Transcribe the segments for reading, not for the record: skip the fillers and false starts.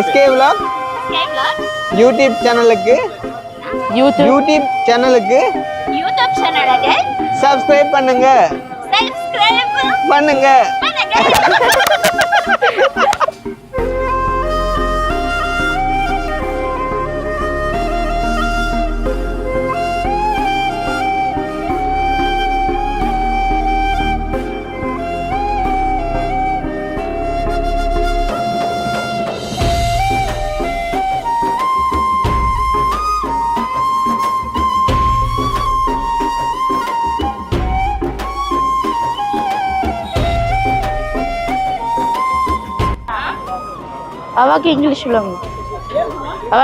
SK Vlog YouTube சேனலுக்கு subscribe பண்ணுங்க. Awak English belum?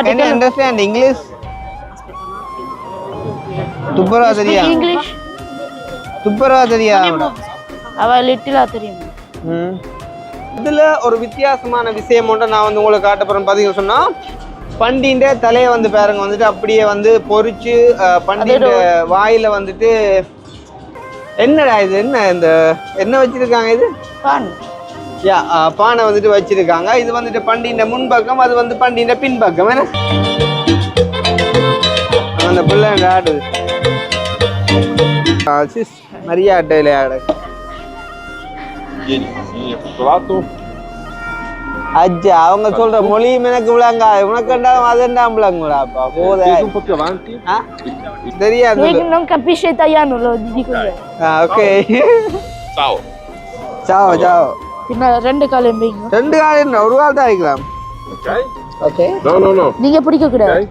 Can you understand English? Tupara தெரியா? English? Tupara தெரியா? Awak little தெரியும். இதுல ஒரு வித்தியாசமான விஷயம் ஒன்று நான் வந்து உங்களுக்கு காட்ட போறேன். பாத்தீங்க சொன்னா பண்டிண்ட தலையை வந்து பாருங்க வந்துட்டு அப்படியே வந்து பொரிச்சு பண்டிண்ட வாயில வந்துட்டு என்னடா இது என்ன வச்சிருக்காங்க இது? பான். பானை வந்துட்டு வச்சிருக்காங்க. இது வந்துட்டு பண்டிண்ட முன்பக்கம், அது வந்து பண்டிண்ட பின்பக்கம். என்ன அந்த பிள்ளை ஆடுது நிறைய அட்டையில ஆடு. அஜ்ஜா அவங்க சொல்ற மொழியும் எனக்கு விளங்கா, உனக்கு கண்டாலும் அதுண்டாம் விளங்குடாப்பா. போத தெரியாது. Non capisce italiano, lo dico io. Ok. Ciao. Ciao, ciao. பின்ன ரெண்டு கால் எம்பிங்க. ரெண்டு கால் என்ன ஒரு கால் தான் ஆயிக்கலாம். Okay. Okay. No. நீங்க பிடிக்க கூடாது.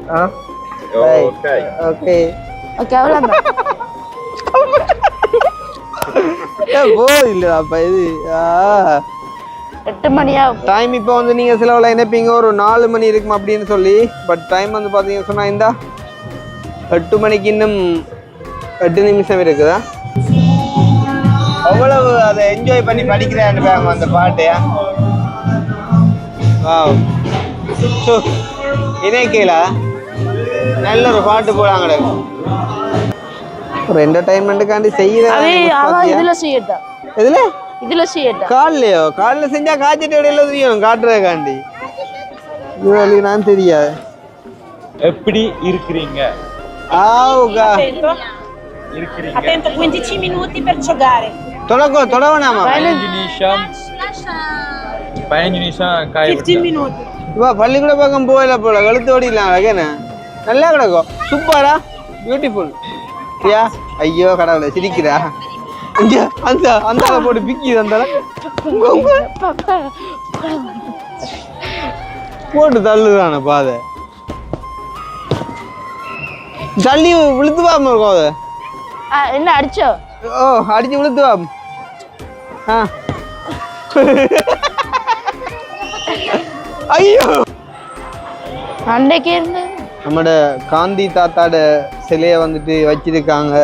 Okay. Okay. ஓகே அவ்வளவுதான். இல்லப்பா இது 8 மணியா டைம். இப்போ வந்து நீங்க சிலவெல்லாம் நினைப்பீங்க ஒரு 4 மணி இருக்கும் அப்படின்னு சொல்லி. பட் டைம் வந்து பாத்தீங்க சொன்னா இந்த 8 மணிக்கு இன்னும் 8 நிமிஷம் இருக்குதா. அவ்வளவு அதை என்ஜாய் பண்ணி படிக்கிறேன் அந்த பாட்டையா. இணைக்கல நல்ல ஒரு பாட்டு போடாங்க. ஒரு என்டர்டைன்மெண்ட்டுக்காண்டி காலையிலயோ காலையில செஞ்சா காய்ச்சிட்டு இடையில தெரியும் காட்டுறதுக்காண்டி. இது நான் தெரியாது. எப்படி இருக்கிறீங்க? Attento, 15 minuti per giocare. தொடவனாமா 15 minuti. பள்ளிக்கூட பக்கம் போயில போல கழுத்து ஓடிடலாம். நல்லா கிடக்கும். சூப்பரா பியூட்டிஃபுல். ஐயோ கடவுளை சிரிக்கிறா. அந்த அந்த போட்டு பிக்கி அந்த போட்டு தள்ளுறான பாதை தள்ளி விழுத்துவாம இருக்கும். அதை என்ன அடிச்சோ? அடிச்சு விழுத்துவா. ஐயோ அன்னைக்கு இருந்து நம்மட காந்தி தாத்தாட சிலையை வந்துட்டு வச்சிருக்காங்க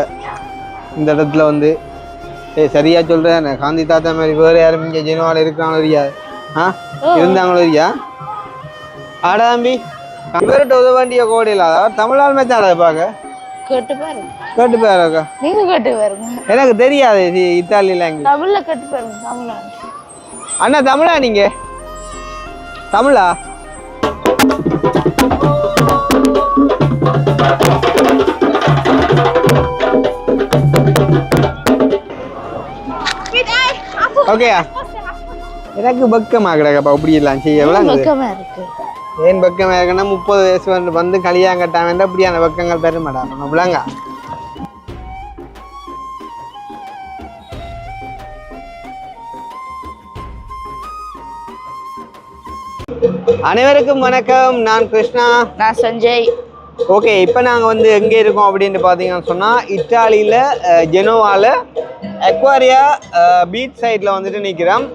இந்த இடத்துல வந்து. சரியா சொல்றேன், காந்தி தாத்தா மாதிரி வேற யாரும் இங்க ஜெனவால இருக்காங்களோ இல்லையா? இருந்தாங்களோ இல்லையா? ஆடாம்பி இவர்கிட்ட உதவாண்டிய கோடையில் அதாவது தமிழால் மேட்ச் ஆடாப்பாங்க. கேட்டு பாருங்க. நீங்க கேட்டு பாருங்க. எனக்கு தெரியாது இத்தாலி லாங்குவேஜ். தமிழ்ல கேட்டு பாருங்க. தமிழா அண்ணா? தமிழா? நீங்க தமிழா? ஓகேயா? எனக்கு பக்கமா கிடக்கப்பா அப்படி எல்லாம் செய்ய பக்கமா இருக்கு. ஏன் பக்கமா இருக்குன்னா 30 வயசு வந்து கல்யாணம் அப்படியான பக்கங்கள் பெருமாடா விளங்க. அனைவருக்கும் வணக்கம். நான் கிருஷ்ணா. நான் சஞ்சய். ஓகே, இப்போ நாங்கள் வந்து எங்கே இருக்கோம் அப்படின்னு பார்த்தீங்கன்னு சொன்னால் இத்தாலியில் ஜெனோவாவில் அக்வாரியா பீச் சைடில் வந்துட்டு நிற்கிறோம்.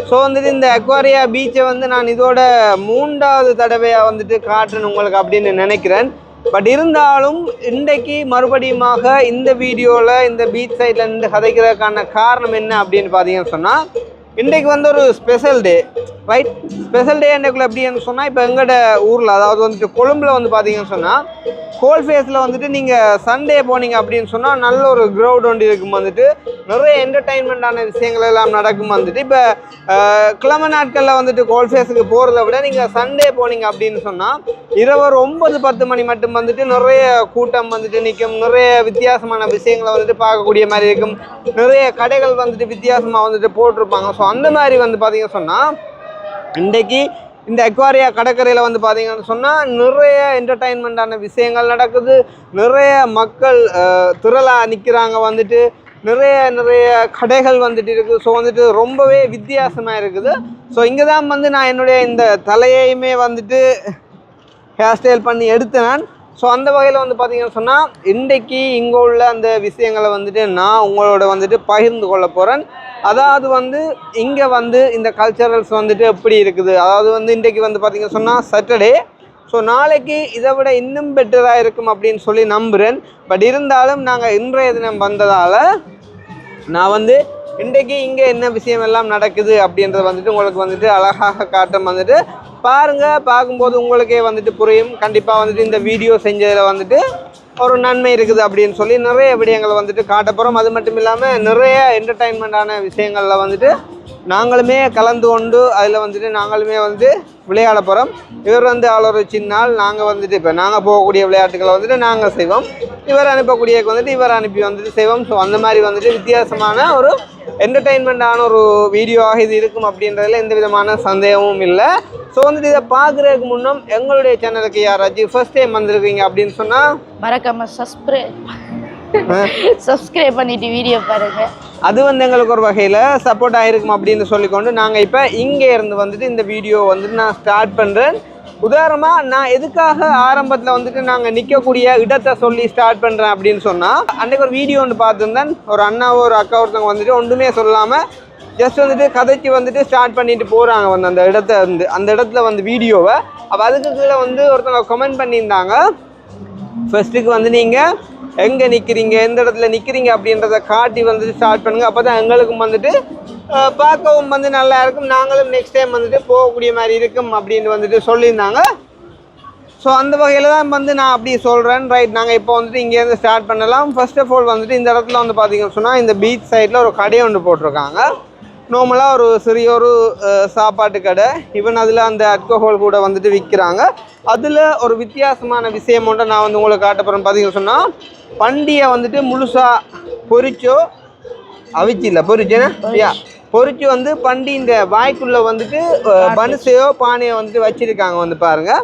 ஸோ வந்துட்டு இந்த அக்வாரியா பீச்சை வந்து நான் இதோட 3வது தடவையாக வந்துட்டு காட்டுறேன் உங்களுக்கு அப்படின்னு நினைக்கிறேன். பட் இருந்தாலும் இன்றைக்கு மறுபடியுமாக இந்த வீடியோவில் இந்த பீச் சைடில் இருந்து கதைக்கிறதுக்கான காரணம் என்ன அப்படின்னு பார்த்தீங்கன்னு சொன்னால், இன்றைக்கு வந்து ஒரு special day right. Special day என்னக்குள்ள எப்படின்னு சொன்னால் இப்போ எங்களோட ஊரில் அதாவது வந்துட்டு கொழும்பில் வந்து பார்த்தீங்கன்னு சொன்னால் கோல் ஃபேஸில் வந்துட்டு நீங்கள் சண்டே போனீங்க அப்படின்னு சொன்னால் நல்ல ஒரு க்ரௌட் ஒன்று இருக்கும் வந்துட்டு நிறைய என்டர்டைன்மெண்ட்டான விஷயங்கள் எல்லாம் நடக்கும் வந்துட்டு. இப்போ கிழமை நாட்களில் வந்துட்டு கோல் ஃபேஸுக்கு போகிறத விட நீங்கள் சண்டே போனீங்க அப்படின்னு சொன்னால் இரவு 9-10 மணி மட்டும் வந்துட்டு நிறைய கூட்டம் வந்துட்டு நிற்கும். நிறைய வித்தியாசமான விஷயங்களை வந்துட்டு பார்க்கக்கூடிய மாதிரி இருக்கும். நிறைய கடைகள் வந்துட்டு வித்தியாசமாக வந்துட்டு போட்டிருப்பாங்க. ஸோ அந்த மாதிரி வந்து பார்த்தீங்கன்னு சொன்னால் இன்றைக்கி இந்த அக்வாரியா கடற்கரையில் வந்து பார்த்தீங்கன்னு சொன்னால் நிறைய என்டர்டைன்மெண்ட்டான விஷயங்கள் நடக்குது. நிறைய மக்கள் திரளாக நிற்கிறாங்க வந்துட்டு. நிறைய கடைகள் வந்துட்டு இருக்குது. ஸோ வந்துட்டு ரொம்பவே வித்தியாசமாக இருக்குது. ஸோ இங்கே தான் வந்து நான் என்னுடைய இந்த தலையையுமே வந்துட்டு ஹேர் ஸ்டைல் பண்ணி எடுத்தேன். ஸோ அந்த வகையில் வந்து பார்த்தீங்கன்னு சொன்னால் இன்றைக்கி இங்கே உள்ள அந்த விஷயங்களை வந்துட்டு நான் உங்களோட வந்துட்டு பகிர்ந்து கொள்ள போகிறேன். அதாவது வந்து இங்கே வந்து இந்த கல்ச்சரல்ஸ் வந்துட்டு எப்படி இருக்குது, அதாவது வந்து இன்றைக்கி வந்து பார்த்தீங்கன்னு சொன்னால் சாட்டர்டே. ஸோ நாளைக்கு இதை விட இன்னும் பெட்டராக இருக்கும் அப்படின்னு சொல்லி நம்புகிறேன். பட் இருந்தாலும் நாங்கள் இன்றைய தினம் வந்ததால் நான் வந்து இன்றைக்கி இங்கே என்ன விஷயம் எல்லாம் நடக்குது அப்படின்றத வந்துட்டு உங்களுக்கு வந்துட்டு அழகாக காட்டம் வந்துட்டு பாருங்கள். பார்க்கும்போது உங்களுக்கே வந்துட்டு புரியும். கண்டிப்பாக வந்துட்டு இந்த வீடியோ செஞ்சதில் வந்துட்டு ஒரு நன்மை இருக்குது அப்படின்னு சொல்லி நிறைய விடயங்களை வந்துட்டு காட்ட போகிறோம். அது மட்டும் இல்லாமல் நிறைய என்டர்டைன்மெண்ட்டான விஷயங்களில் வந்துட்டு நாங்களுமே கலந்து கொண்டு அதில் வந்துட்டு நாங்களுமே வந்து விளையாட போகிறோம். இவர் வந்து ஒரு சின்ன ஆள், நாங்கள் வந்துட்டு இப்போ நாங்கள் போகக்கூடிய விளையாட்டுகளை வந்துட்டு நாங்கள் செய்வோம். இவர் அனுப்பக்கூடியக்கு வந்துட்டு இவர் அனுப்பி வந்துட்டு செய்வோம். ஸோ அந்த மாதிரி வந்துட்டு வித்தியாசமான ஒரு என்டர்டைன்மெண்ட்டான ஒரு வீடியோவாக இது இருக்கும் அப்படின்றதுல எந்த விதமான சந்தேகமும் இல்லை. ஸோ வந்துட்டு இதை பார்க்குறதுக்கு முன்னும் எங்களுடைய சேனலுக்கு யாராச்சும் ஃபர்ஸ்ட் டைம் வந்திருக்கீங்க அப்படின்னு சொன்னால் மறக்காம சப்ஸ்கிரைப் பண்ணிட்டு வீடியோ பாருங்க. அது வந்து எங்களுக்கு ஒரு வகையில் சப்போர்ட் ஆகிருக்கும் அப்படின்னு சொல்லிக்கொண்டு நாங்கள் இப்போ இங்கே இருந்து வந்துட்டு இந்த வீடியோ வந்துட்டு நான் ஸ்டார்ட் பண்ணுறேன். உதாரணமாக நான் எதுக்காக ஆரம்பத்தில் வந்துட்டு நாங்கள் நிற்கக்கூடிய இடத்தை சொல்லி ஸ்டார்ட் பண்ணுறேன் அப்படின்னு சொன்னால் அன்றைக்கு ஒரு வீடியோ ஒன்று பார்த்துருந்தேன். ஒரு அண்ணாவோ ஒரு அக்கா ஒருத்தவங்க வந்துட்டு ஒன்றுமே சொல்லாமல் ஜஸ்ட் வந்துட்டு கதைச்சி வந்துட்டு ஸ்டார்ட் பண்ணிட்டு போகிறாங்க வந்து அந்த இடத்த வந்து அந்த இடத்துல வந்து வீடியோவை. அப்போ அதுக்கு கீழே வந்து ஒருத்தவங்க கமெண்ட் பண்ணியிருந்தாங்க, ஃபர்ஸ்ட்டுக்கு வந்து நீங்கள் எங்கே நிற்கிறீங்க, எந்த இடத்துல நிற்கிறீங்க அப்படின்றத காட்டி வந்துட்டு ஸ்டார்ட் பண்ணுங்கள். அப்போ தான் எங்களுக்கும் வந்துட்டு பார்க்கவும் வந்து நல்லா இருக்கும், நாங்களும் நெக்ஸ்ட் டைம் வந்துட்டு போகக்கூடிய மாதிரி இருக்கும் அப்படின்னு வந்துட்டு சொல்லியிருந்தாங்க. ஸோ அந்த வகையில் தான் வந்து நான் அப்படி சொல்கிறேன். ரைட், நாங்கள் இப்போ வந்துட்டு இங்கேருந்து ஸ்டார்ட் பண்ணலாம். ஃபர்ஸ்ட் ஆஃப் ஆல் வந்துட்டு இந்த இடத்துல வந்து பார்த்தீங்கன்னு சொன்னால் இந்த பீச் சைடில் ஒரு கடையை ஒன்று போட்டிருக்காங்க. நார்மலாக ஒரு சிறிய ஒரு சாப்பாட்டு கடை. ஈவன் அதில் அந்த அல்கோஹால் கூட வந்துட்டு விற்கிறாங்க. அதில் ஒரு வித்தியாசமான விஷயம் ஒன்றை நான் வந்து உங்களுக்கு காட்ட போகிறேன். பார்த்தீங்கன்னு சொன்னால் பண்டியை வந்துட்டு முழுசாக பொரிச்சோ அவிச்சு இல்லை பொரிச்சேன்னா பொரிச்சு வந்து பண்டி இந்த வாய்க்குள்ளே வந்துட்டு பனுசையோ பானையோ வந்துட்டு வச்சுருக்காங்க வந்து பாருங்கள்.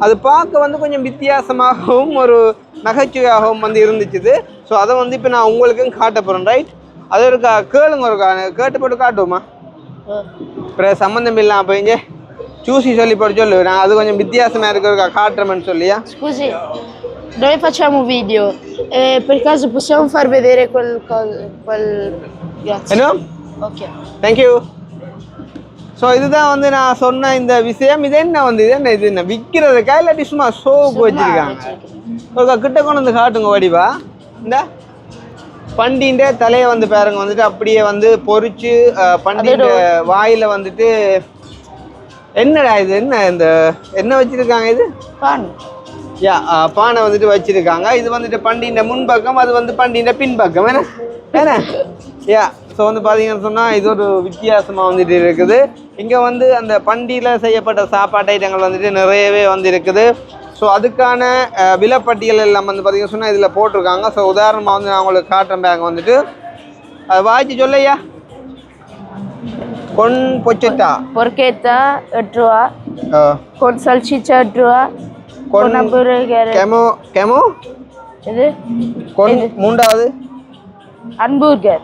அது பார்க்க வந்து கொஞ்சம் வித்தியாசமாகவும் ஒரு நகைச்சுவையாகவும் வந்து இருந்துச்சுது. ஸோ அதை வந்து இப்போ நான் உங்களுக்கும் காட்ட போகிறேன். ரைட், அது ஒரு கேளுங்க, ஒரு கேட்டு போட்டு காட்டுவோமா? அப்புறம் சம்மந்தம் இல்லாமல் போயிங்க சூசி சொல்லி போட்டு சொல்லு, நான் அது கொஞ்சம் வித்தியாசமாக இருக்கிற காட்டுறேன்னு சொல்லியா? Scusi, noi facciamo un video, per caso possiamo far vedere quel... Grazie. Hello? Ok. Thank you. So இதுதான் வந்து நான் சொன்ன இந்த விஷயம். இது என்ன வந்து இது என்ன விற்கிறதுக்கா இல்லாட்டி சும்மா ஷோவுக்கு வச்சுருக்காங்க? ஒரு கிட்ட கொண்டு வந்து காட்டுங்க வடிவா. இந்த பண்டின்ற தலையை வந்து பாருங்க வந்துட்டு அப்படியே வந்து பொரிச்சு பண்டின்ற வாயில் வந்துட்டு என்னடா இது என்ன இந்த என்ன வச்சுருக்காங்க? இது பானை வந்துட்டு வச்சுருக்காங்க. இது வந்துட்டு பண்டின்ற முன்பக்கம், அது வந்து பண்டின்ற பின்பக்கம். ஏன்னா ஸோ வந்து பார்த்தீங்கன்னு சொன்னால் இது ஒரு வித்தியாசமாக வந்துட்டு இருக்குது. இங்கே வந்து அந்த பண்டிகையில் செய்யப்பட்ட சாப்பாட்டு ஐட்டங்கள் வந்துட்டு நிறையவே வந்து இருக்குது. ஸோ அதுக்கான விலைப்பட்டியல் எல்லாம் வந்து பார்த்தீங்கன்னு சொன்னால் இதில் போட்டிருக்காங்க. ஸோ உதாரணமாக வந்து நான் உங்களுக்கு காட்டுறேன். பேங்க் வந்துட்டு அது வாய்ச்சி சொல்லையா? கொன் பொச்சட்டா Porchetta 8 ரூபா, con salsiccia 8 ரூபா, con hamburger கெமோ இது கொன் மூன்றாவது hamburger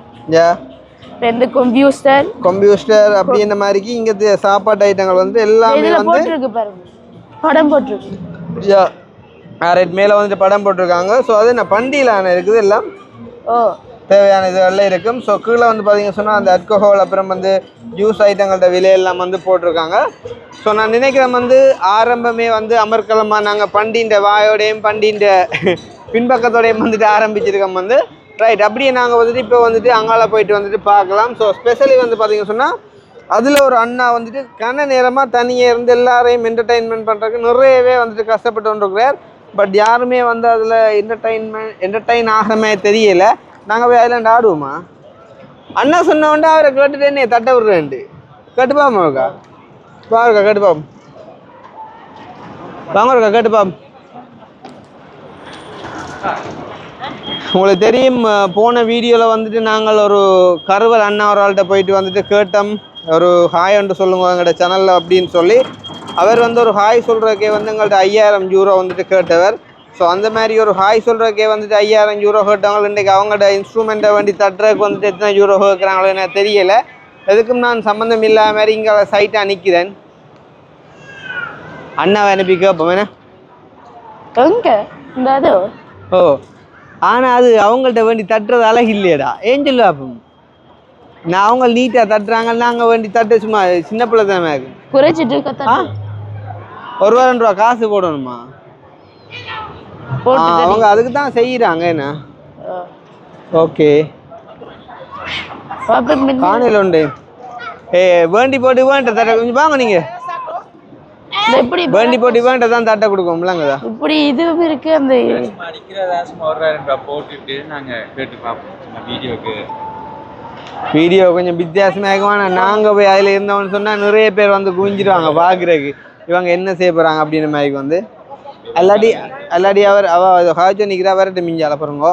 ரெண்டு கம்ப்யூட்டர் அப்படி இந்த மாதிரிக்கு இங்கே சாப்பாட்டு ஐட்டங்கள் வந்து எல்லாமே வந்து போட்டிருக்கு பாருங்க, படம் போட்டிருக்கு. ரைட், மேலே வந்துட்டு படம் போட்டிருக்காங்க. ஸோ அது என்ன பண்டிகையில் இருக்குது எல்லாம் தேவையான இதெல்லாம் இருக்கும். ஸோ கீழே வந்து பார்த்தீங்கன்னு சொன்னால் அந்த அல்கோஹால் அப்புறம் வந்து ஜூஸ் ஐட்டங்களோட விலையெல்லாம் வந்து போட்டிருக்காங்க. ஸோ நான் நினைக்கிறேன் வந்து ஆரம்பமே வந்து அமர்க்கலமாக நாங்கள் பண்டின்ற வாயோடையும் பண்டின்ற பின்பக்கத்தோடையும் வந்துட்டு ஆரம்பிச்சிருக்கோம் வந்து. ரைட், அப்படியே நாங்கள் வந்துட்டு இப்போ வந்துட்டு அங்கால போயிட்டு வந்துட்டு பார்க்கலாம். ஸோ ஸ்பெஷலி வந்து பார்த்தீங்கன்னு சொன்னால் அதில் ஒரு அண்ணா வந்துட்டு கன நேரமாக தனியாக இருந்து எல்லாரையும் என்டர்டெயின்மெண்ட் பண்ணுறதுக்கு நிறையவே வந்துட்டு கஷ்டப்பட்டு கொண்டிருக்கிறார். பட் யாருமே வந்து அதில் என்டர்டெயின் ஆகிறமே தெரியலை. நாங்கள் போய் ஐலாண்ட் ஆடுவோமா? அண்ணா சொன்னவன்டா அவரை கேட்டுட்டு என்ன தட்ட விடுறேன்ட்டு கேட்டுப்பாமா இருக்கா பாருக்கா கேட்டுப்பாம் வாங்க இருக்கா கேட்டுப்பாம். உங்களுக்கு தெரியும் போன வீடியோவில் வந்துட்டு நாங்கள் ஒரு கருவல் அண்ணா ஒரு ஆள்கிட்ட போயிட்டு வந்துட்டு கேட்டோம் ஒரு ஹாய் ஒன்று சொல்லுங்க எங்கள்கிட்ட சேனலில் அப்படின்னு சொல்லி. அவர் வந்து ஒரு ஹாய் சொல்கிறக்கே வந்து எங்கள்கிட்ட 5000 யூரோ வந்துட்டு கேட்டவர். ஸோ அந்த மாதிரி ஒரு ஹாய் சொல்கிறக்கே வந்துட்டு 5000 யூரோ கேட்டவங்க இன்றைக்கி அவங்களோட இன்ஸ்ட்ருமெண்ட்டை வேண்டி தட்டுறதுக்கு வந்துட்டு எத்தனை யூரோ கேட்குறாங்களோ எனக்கு தெரியலை. எதுக்கும் நான் சம்மந்தம் இல்லாத மாதிரி இங்கே சைட்டாக நிற்கிறேன். அண்ணாவை அனுப்பி கேட்போம் என்ன எங்கே இந்த அது ஓ ஆனால் அது அவங்கள்ட்ட வேண்டி தட்டுறது அழகு இல்லையடா. ஏன் சொல்லு பார்ப்போம். நான் அவங்க நீட்டாக தட்டுறாங்கன்னா அங்கே வேண்டி தட்டு சும்மா சின்ன பிள்ளை தானே குறைச்சிட்டு கத்தா ₹1,000 காசு போடணுமா? அவங்க அதுக்கு தான் செய்கிறாங்க என்ன. ஓகே காணையில் உண்டு. வேண்டி போட்டு வேண்ட தட்டை கொஞ்சம் வாங்க நீங்கள் எப்படி வேண்டி போட்டு வேண்ட தான் தட்டை கொடுக்கோம்லங்கதா இப்படி இது இருக்கு. அந்த போட்டுட்டு நாங்கள் கேட்டு பார்ப்போம் வீடியோக்கு. வீடியோ கொஞ்சம் வித்தியாசமாக நாங்கள் போய் அதில் இருந்தவன்னு சொன்னால் நிறைய பேர் வந்து குவிஞ்சிடுவாங்க பார்க்குறதுக்கு இவங்க என்ன செய்ய போகிறாங்க அப்படின்ற மாதிரி வந்து அல்லாடி அவர் காய்ச்சல் நிற்கிறா வரட்டு மிஞ்சி அலப்புறங்கோ.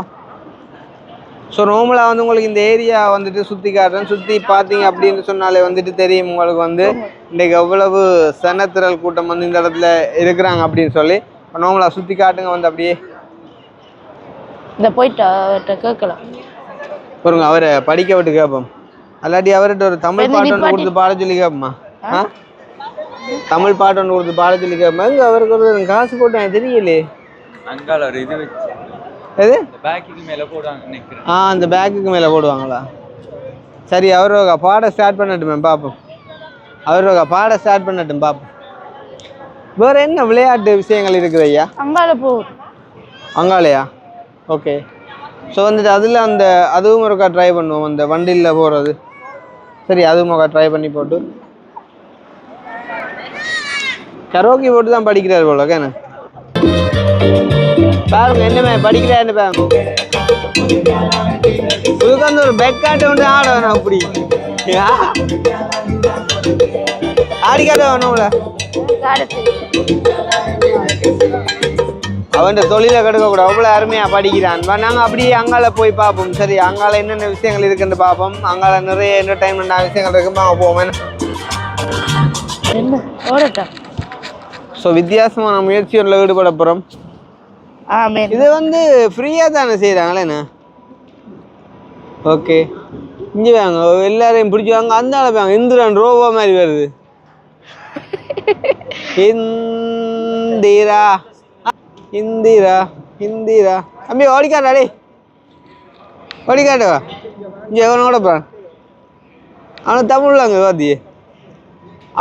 ஸோ நோமலாக வந்து உங்களுக்கு இந்த ஏரியா வந்துட்டு சுற்றி காட்டுறேன். சுற்றி பார்த்தீங்க அப்படின்னு சொன்னாலே வந்துட்டு தெரியும் உங்களுக்கு வந்து இன்றைக்கு எவ்வளவு சனத்திரல் கூட்டம் வந்து இந்த இடத்துல இருக்கிறாங்க அப்படின்னு சொல்லி. நோமலாக சுற்றி காட்டுங்க வந்து அப்படியே இந்த போயிட்டு கேட்கலாம் பாருங்க. அவரை படிக்க விட்டு கேட்போம். அல்லாட்டி அவர்கிட்ட ஒரு தமிழ் பாட்டு ஒன்று கொடுத்து பாட சொல்லி கேட்போமா? தமிழ் பாட்டு ஒன்று கொடுத்து பாட சொல்லி கேட்போம். அவருக்கு ஒரு காசு போட்டேன் தெரியலையே. அங்கால ஒரு இது வச்சு எது பேக்குக்கு மேலே போடுவாங்க நினைக்கிறேன். அந்த பேக்குக்கு மேலே போடுவாங்களா? சரி அவரோக பாட ஸ்டார்ட் பண்ணட்டுமே பார்ப்போம். அவரோக பாட ஸ்டார்ட் பண்ணட்டும் பார்ப்போம். வேறு என்ன விளையாட்டு விஷயங்கள் இருக்குது ஐயா? அங்கால போ அங்காலையா? ஓகே. ஸோ வந்துட்டு அதில் அதுவும் ஒருக்கா ட்ரை பண்ணுவோம் அந்த வண்டியில் போகிறது. சரி அதுவும் ஒருக்கா ட்ரை பண்ணி போட்டு கரோக்கி போட்டு தான் படிக்கிறார் போல கேன பாருங்க என்னமே படிக்கிறாருன்னு பாருங்க. இதுக்கு வந்து ஒரு பெக்காட்டை ஒன்று ஆட வேணும். அப்படி ஆடிக்காட்ட வேணும்ல அவன் தொழிலை கெடுக்கக்கூடாது. அவ்வளோ அருமையாக படிக்கிறான். நாங்கள் அப்படியே அங்கால போய் பார்ப்போம். சரி அங்கால என்னென்ன விஷயங்கள் இருக்குன்னு பார்ப்போம். அங்கால நிறைய என்டர்டைன்மெண்ட் விஷயங்கள் இருக்குமா அங்கே போவோம். ஸோ வித்தியாசமான முயற்சிகளில் ஈடுபட போகிறோம். இது வந்து ஃப்ரீயாக தானே செய்கிறாங்களே என்ன? ஓகே இங்கே வாங்க எல்லாரையும் பிடிச்சி வாங்க. அந்த ஆளை வாங்க. இந்திரன் ரோபோ மாதிரி வருது. இந்திரா இந்திரா இந்திரா தம்பி ஓடிக்காட்டாடி ஓடிக்காட்டுவா இங்கே எவனோட போகிறான். அவன் தமிழ்ல அங்கே வாத்தியே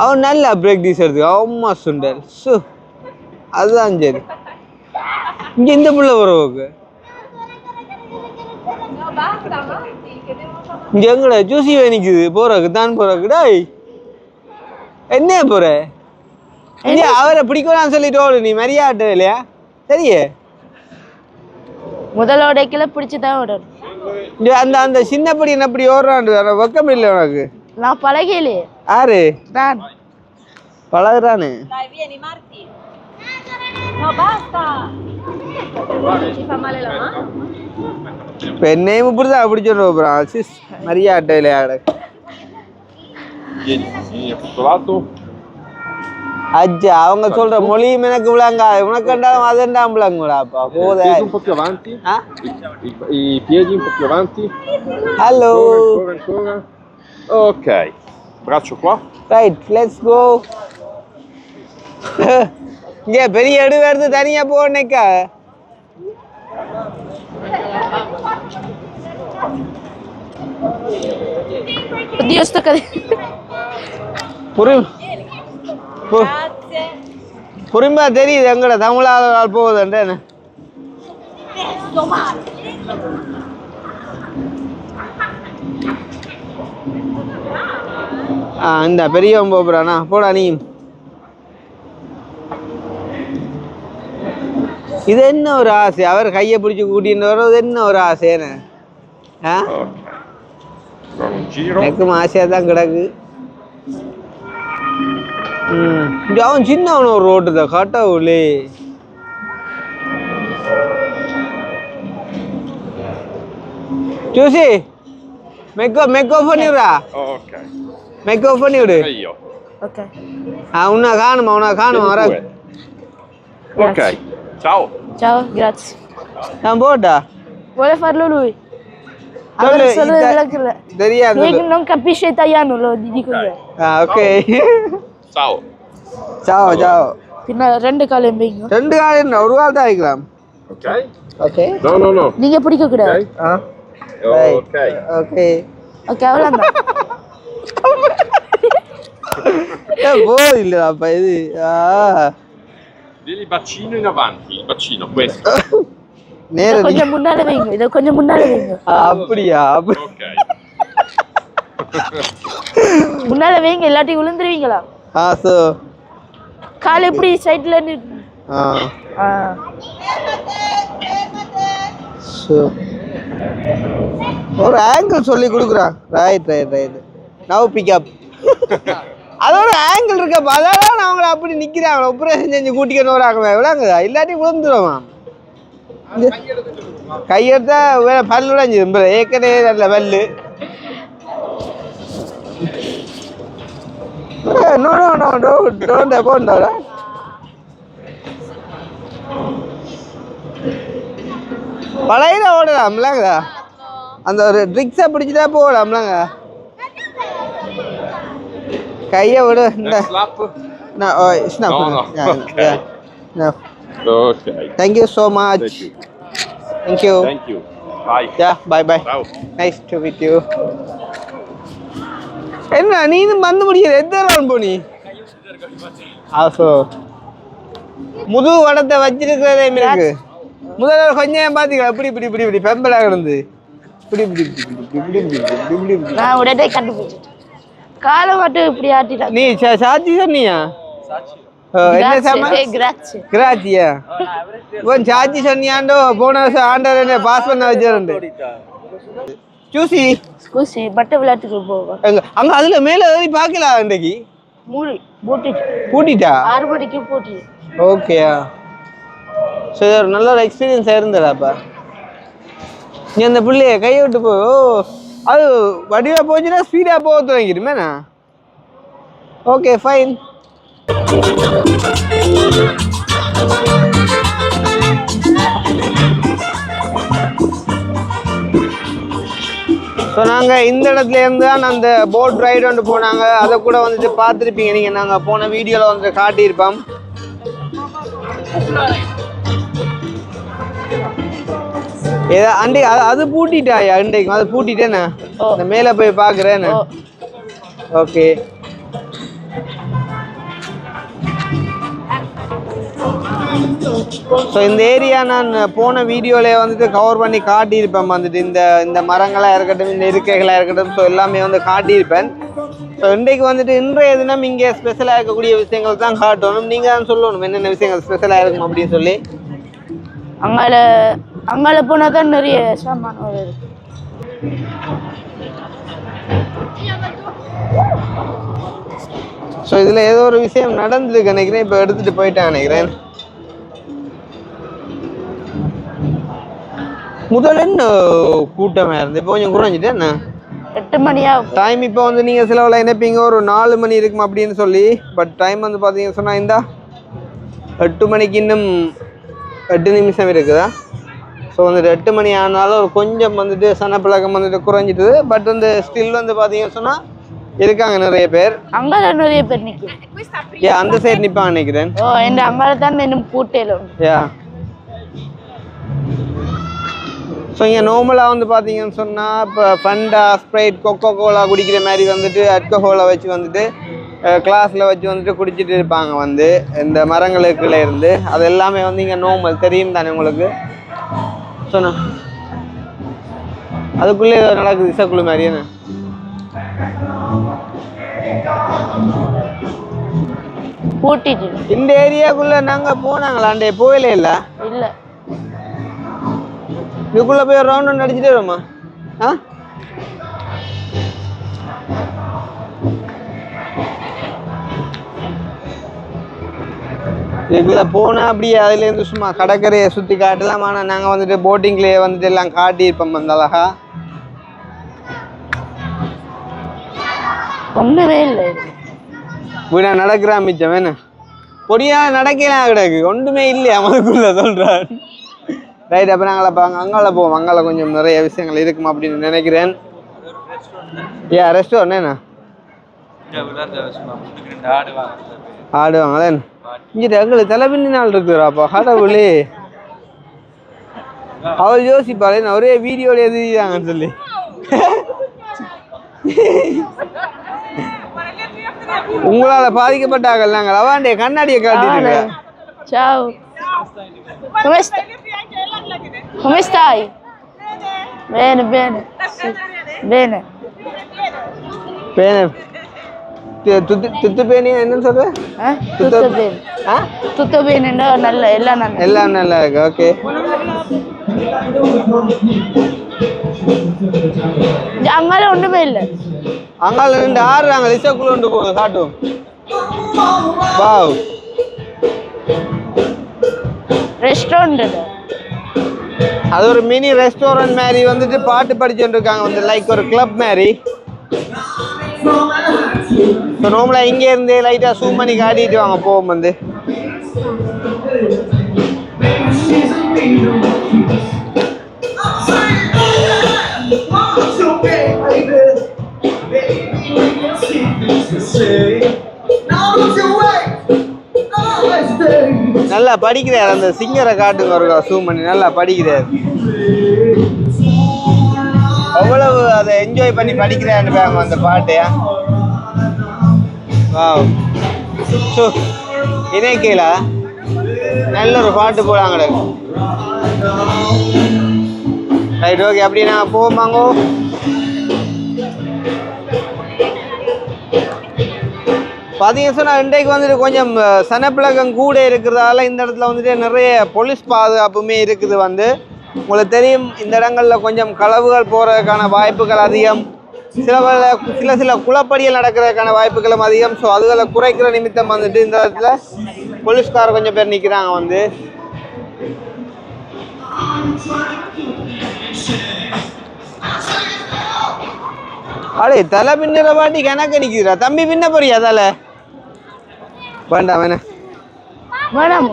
அவன் நல்லா ப்ராக்டிஸ் எடுத்துக்க. அம்மா சுண்டல் அதுதான் சரி. இங்கே இந்த பிள்ளை உறவுக்கு இங்கே எங்கடா ஜூசி நிற்குது போறக்கு தான் போறக்குடா. என்ன போற அவரை பிடிக்கலான்னு சொல்லிட்டு ஓடு. நீ மரியாதை இல்லையா? சரியே முதலோடைக்குள்ள பிடிச்சுதான் விடணும். அந்த அந்த சின்னப்படி என்னப்படி ஓடுறான் வெக்கம் இல்லை உனக்கு. நான் பழகையிலே யாரு நான் பழகுறானு. இப்போ என்னையும் இப்படிதான் அப்படி சொல்லுவோம். சிஸ் மரியாதை இல்லையா? அஜ்ஜா அவங்க சொல்ற மொழியும் எனக்கு விளங்கா. உனக்கு கண்டாலும் அதெண்டாம் விளங்குடாப்பா. போத hello Ok, braccio qua. Right let's go. இங்கே பெரிய எடு வருது தனியா போனேக்கா. புரியும்பா தெரியுது எங்கட தமிழால் போகுதுன்னு. இந்த பெரியவன் போகிறானா போடா நீ. இது என்ன ஒரு ஆசை, அவர் கையை பிடிச்சி கூட்டிட்டு வர்றது என்ன ஒரு ஆசைன்னு எனக்கும் ஆசையாக தான் கிடக்கு. அவன் சின்னவன் ஒரு ரோட்டு தான் கட்டவுளே. చూసి మెక్ ఓపెన్ ఇవ్వరా. Ok. మెక్ ఓపెన్ ఇవ్వడు. Io. Ok. una కాను ora. Ok. Ciao. Ciao, grazie. நான் போட்டா Vuole farlo lui? Solo Solo தெரியாது. lui non capisce italiano, lo dico io. Okay. Ciao. ciao. பின்ன 2 கால் எம்பீங்க. 2 கால் என்ன ஒரு கால் தான் வைக்கலாம். Ok. ஓகே. No. நீங்க பிடிக்க கூடாது. Ok. ஓகே. ஓகே அவ்வளவுதான். இல்லப்பா இது. Il bacino in avanti, il bacino, questo. நேரா கொஞ்சம் முன்னால வைங்க. இத கொஞ்சம் முன்னால வைங்க. அப்படியா? Ok. முன்னால வைங்க இல்லாட்டி விழுந்துருவீங்களா? சோ கால் எப்படி சைடுல ஒரு ஆங்கிள் சொல்லி கொடுக்குறான். ரைட். Now pickup. அது ஒரு ஆங்கிள் இருக்கப்ப அதான் நான் அவங்கள அப்படி நிற்கிறாங்க. ஆப்ரேஷன் செஞ்சு கூட்டிக்கணும் வராங்க விடாங்குதா இல்லாட்டி விழுந்துருவாமா. கையெடுத்தா பல்லு உடைஞ்சிரு. ஏற்கனவே நல்ல பல்லு. போண்டா பழையில ஓடலாம்லங்க. அந்த ஒரு ட்ரிக்ஸை பிடிச்சிட்டா போகலாம்லங்க. கையை விடு. Ok. Thank you so much. Thank you. Thank you. Bye. Yeah, bye. Ciao. Nice to meet you. என்ன நீ வந்து முடியல எத்தனை போனி முது வடத்தை வச்சிருக்கிறதே இருக்கு. முதல்ல கொஞ்சம் பாத்தீங்களா இப்படி பெம்பலா கிடந்து நான் உடனே கண்டுபிடிச்சிட்டேன். காலை மட்டும் இப்படி ஆட்டிட்டா. நீ சாட்சி சொன்னியா? என்ன சாமா? கிராச்சியா? சாட்சி சொன்னியாண்டோ போன வருஷம் ஆண்டவர் பாஸ் பண்ண வச்சிருந்து. சூசி ஸ்கூசி பட்ட விளையாட்டுக்கு போவோம். அங்க அதுல மேல ஏறி பாக்கலாம். அன்றைக்கு பூட்டிட்டா 6 மணிக்கு பூட்டி. ஓகேயா? சரி, ஒரு நல்ல ஒரு எக்ஸ்பீரியன்ஸ் இருந்ததாப்பா. நீ அந்த பிள்ளைய கையை விட்டு போ. அது வடிவா போச்சுன்னா ஸ்பீடா போக தொடங்கிடுமேண்ணா. Okay fine. ஸோ நாங்கள் இந்த இடத்துலேருந்து தான் அந்த போட் ரைடு ஒன்று போனாங்க. அதை கூட வந்துட்டு பார்த்துருப்பீங்க நீங்கள். நாங்கள் போன வீடியோவில் வந்துட்டு காட்டியிருப்போம். ஏதா அண்டி அது பூட்டிட்டாயா? இன்றைக்கு அது பூட்டிட்டேண்ணே. இந்த மேலே போய் பார்க்குறேன்னு. ஓகே. ஸோ இந்த ஏரியா நான் போன வீடியோவிலே வந்துட்டு கவர் பண்ணி காட்டியிருப்பேன். வந்துட்டு இந்த மரங்களாக இருக்கட்டும், இந்த இருக்கைகளாக இருக்கட்டும், ஸோ எல்லாமே வந்து காட்டியிருப்பேன். ஸோ இன்றைக்கு வந்துட்டு இன்றைய தினம் இங்கே ஸ்பெஷலாக இருக்கக்கூடிய விஷயங்கள் தான் காட்டணும். நீங்கள் தான் சொல்லணும் என்னென்ன விஷயங்கள் ஸ்பெஷலாக இருக்கும் அப்படின்னு சொல்லி. அங்கால போனால் தான் நிறைய சாமான் வருது. ஸோ இதில் ஏதோ ஒரு விஷயம் நடந்துருக்கு நினைக்கிறேன். இப்போ எடுத்துகிட்டு போயிட்டேன் நினைக்கிறேன். முதல்ல என்ன கூட்டமாக இருந்து இப்போ கொஞ்சம் குறைஞ்சிட்டு என்ன 8 மணியா டைம். இப்போ வந்து நீங்கள் சிலவில் நினைப்பீங்க ஒரு 4 மணி இருக்கும் அப்படின்னு சொல்லி. பட் டைம் வந்து பார்த்தீங்கன்னு சொன்னால் இந்த 8 மணிக்கு இன்னும் 8 நிமிஷம் இருக்குதா. ஸோ வந்துட்டு 8 மணி ஆனாலும் ஒரு கொஞ்சம் வந்துட்டு சனப்பழக்கம் வந்துட்டு குறைஞ்சிட்டுது. பட் வந்து ஸ்டில் வந்து பார்த்தீங்கன்னு சொன்னால் இருக்காங்க நிறைய பேர். அங்கால நிறைய பேர் நிற்கும். அந்த சைடு நிற்பாங்க நினைக்கிறேன். என் அங்கால தான் இன்னும் கூட்டையில். ஸோ இங்கே நார்மலாக வந்து பார்த்தீங்கன்னு சொன்னால் இப்போ ஃபண்டா, ஸ்ப்ரைட், கொக்கோ கோலா குடிக்கிற மாதிரி வந்துட்டு அல்கஹோலை வச்சு வந்துட்டு கிளாஸில் வச்சு வந்துட்டு குடிச்சிட்டு இருப்பாங்க. வந்து இந்த மரங்களுக்குள்ளே இருந்து அது எல்லாமே வந்து இங்கே நார்மல் தெரியும் தானே உங்களுக்கு. சொன்ன அதுக்குள்ளே ஏதோ நடக்குது இசக்குழு மாதிரியான. பூட்டிட்டு இந்த ஏரியாக்குள்ள நாங்க போனாங்களாண்டே போயில இல்ல இல்ல. இதுக்குள்ள போய் ரவுண்ட் ஒன்று அடிச்சுட்டு வருமா? ஆ இதுக்குள்ள போனா அப்படியே அதுல இருந்து சும்மா கடற்கரையை சுத்தி காட்டலாம். ஆனா நாங்க வந்துட்டு போட்டிங்லயே வந்துட்டு எல்லாம் காட்டியிருப்போம் அந்த அழகா. ஒண்ணுமே இல்லை. வீடா நடக்கிறா மிச்சம் வேணா பொடியா நடக்கலாம் கிடக்கு ஒன்றுமே இல்லையா மதுக்குள்ள சொல்றான். ரைட், அப்போ நாங்கள் அங்கால போவோம். அங்கால கொஞ்சம் நிறைய விஷயங்கள் இருக்குமா அப்படின்னு நினைக்கிறேன். ரெஸ்டாரண்ட் என்ன ஆடுவாங்களே இங்கிட்ட எங்களுக்கு தலைபின்னி நாள் இருக்குறாப்பா கடவுளே. அவள் யோசிப்பாளே நான் ஒரே வீடியோல எதிரிதாங்கன்னு சொல்லி. உங்களால பாதிக்கப்பட்டார்கள் நாங்கள் அவாண்டே கண்ணாடியை காட்டிட்டு. Ciao. Come stai? Bene, bene. Sì. Bene. Bene. Tutto bene என்னன்னு சொல்ற? Tutto bene. Tutto bene, நல்ல எல்லாம் நல்ல. எல்லாம் நல்லா இருக்கு. ஓகே. அங்கால ஒண்ணுமே இல்லை. அங்கால ரெண்டு ஆடுறாங்க ரிசர்க்குள்ள கொண்டு போகுது காட்டும். வாவ், ரெஸ்டாரண்ட் அது ஒரு மினி ரெஸ்டாரண்ட் மாதிரி வந்துட்டு பாட்டு படிச்சுட்டு இருக்காங்க வந்து லைக் ஒரு கிளப் மாதிரி. நார்மலா இங்க இருந்து லைட்டா ஜூம் பண்ணி காட்டிட்டு வாங்க போவோம் வந்து. நல்லா படிக்கிறார் அந்த சிங்கரை காட்டுங்க ஒரு ஜூம் பண்ணி. நல்லா படிக்கிறார், அவ்வளவு அதை என்ஜாய் பண்ணி படிக்கிறான்னு பாருங்க அந்த பாட்டையா. வாவ், ஸோ இதே கேளா நல்ல ஒரு பாட்டு போடாங்க. Right, okay. அப்படி நான் போமாங்கோ. பார்த்தீங்க சொன்னால் இன்றைக்கு வந்துட்டு கொஞ்சம் சனப்பிளகம் கூட இருக்கிறதால இந்த இடத்துல வந்துட்டு நிறைய போலீஸ் பாதுகாப்புமே இருக்குது. வந்து உங்களுக்கு தெரியும் இந்த இடங்களில் கொஞ்சம் களவுகள் போகிறதுக்கான வாய்ப்புகள் அதிகம். சில குளப்படிகள் நடக்கிறதுக்கான வாய்ப்புகளும் அதிகம். ஸோ அதுகளை குறைக்கிற நிமித்தம் வந்துட்டு இந்த இடத்துல போலீஸ்கார் கொஞ்சம் பேர் நிற்கிறாங்க வந்து. அடே தலை பின்னுற பாட்டி கணக்கு நிற்கிறா தம்பி, பின்ன போறியா தலை? வேண்டாம் வேணா வேணாம்.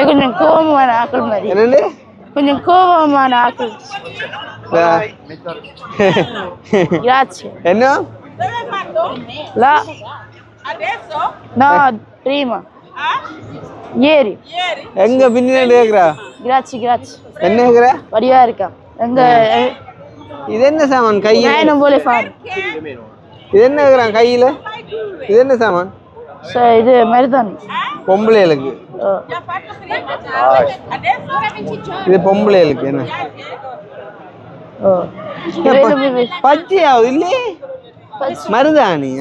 கொஞ்சம் கோபமான ஆக்கள் மாதிரி. என்னண்டு கொஞ்சம் கோபமான ஆக்கள். என்ன La no, prima. Ieri. எங்க பின்னாடி கேக்குறா? Grazie, grazie. என்ன கேக்குற? வடிவா இருக்கா? எங்க இது என்ன சாமான் கையில? நான் என்ன போல ஃபார். இது என்ன கேக்குறான் கையில? இது என்ன சாமான்? இது மருதாணி. பொம்பளைகளுக்கு. இது பொம்பளைகளுக்கு என்ன? பச்சையா இல்லையே மருதாணி.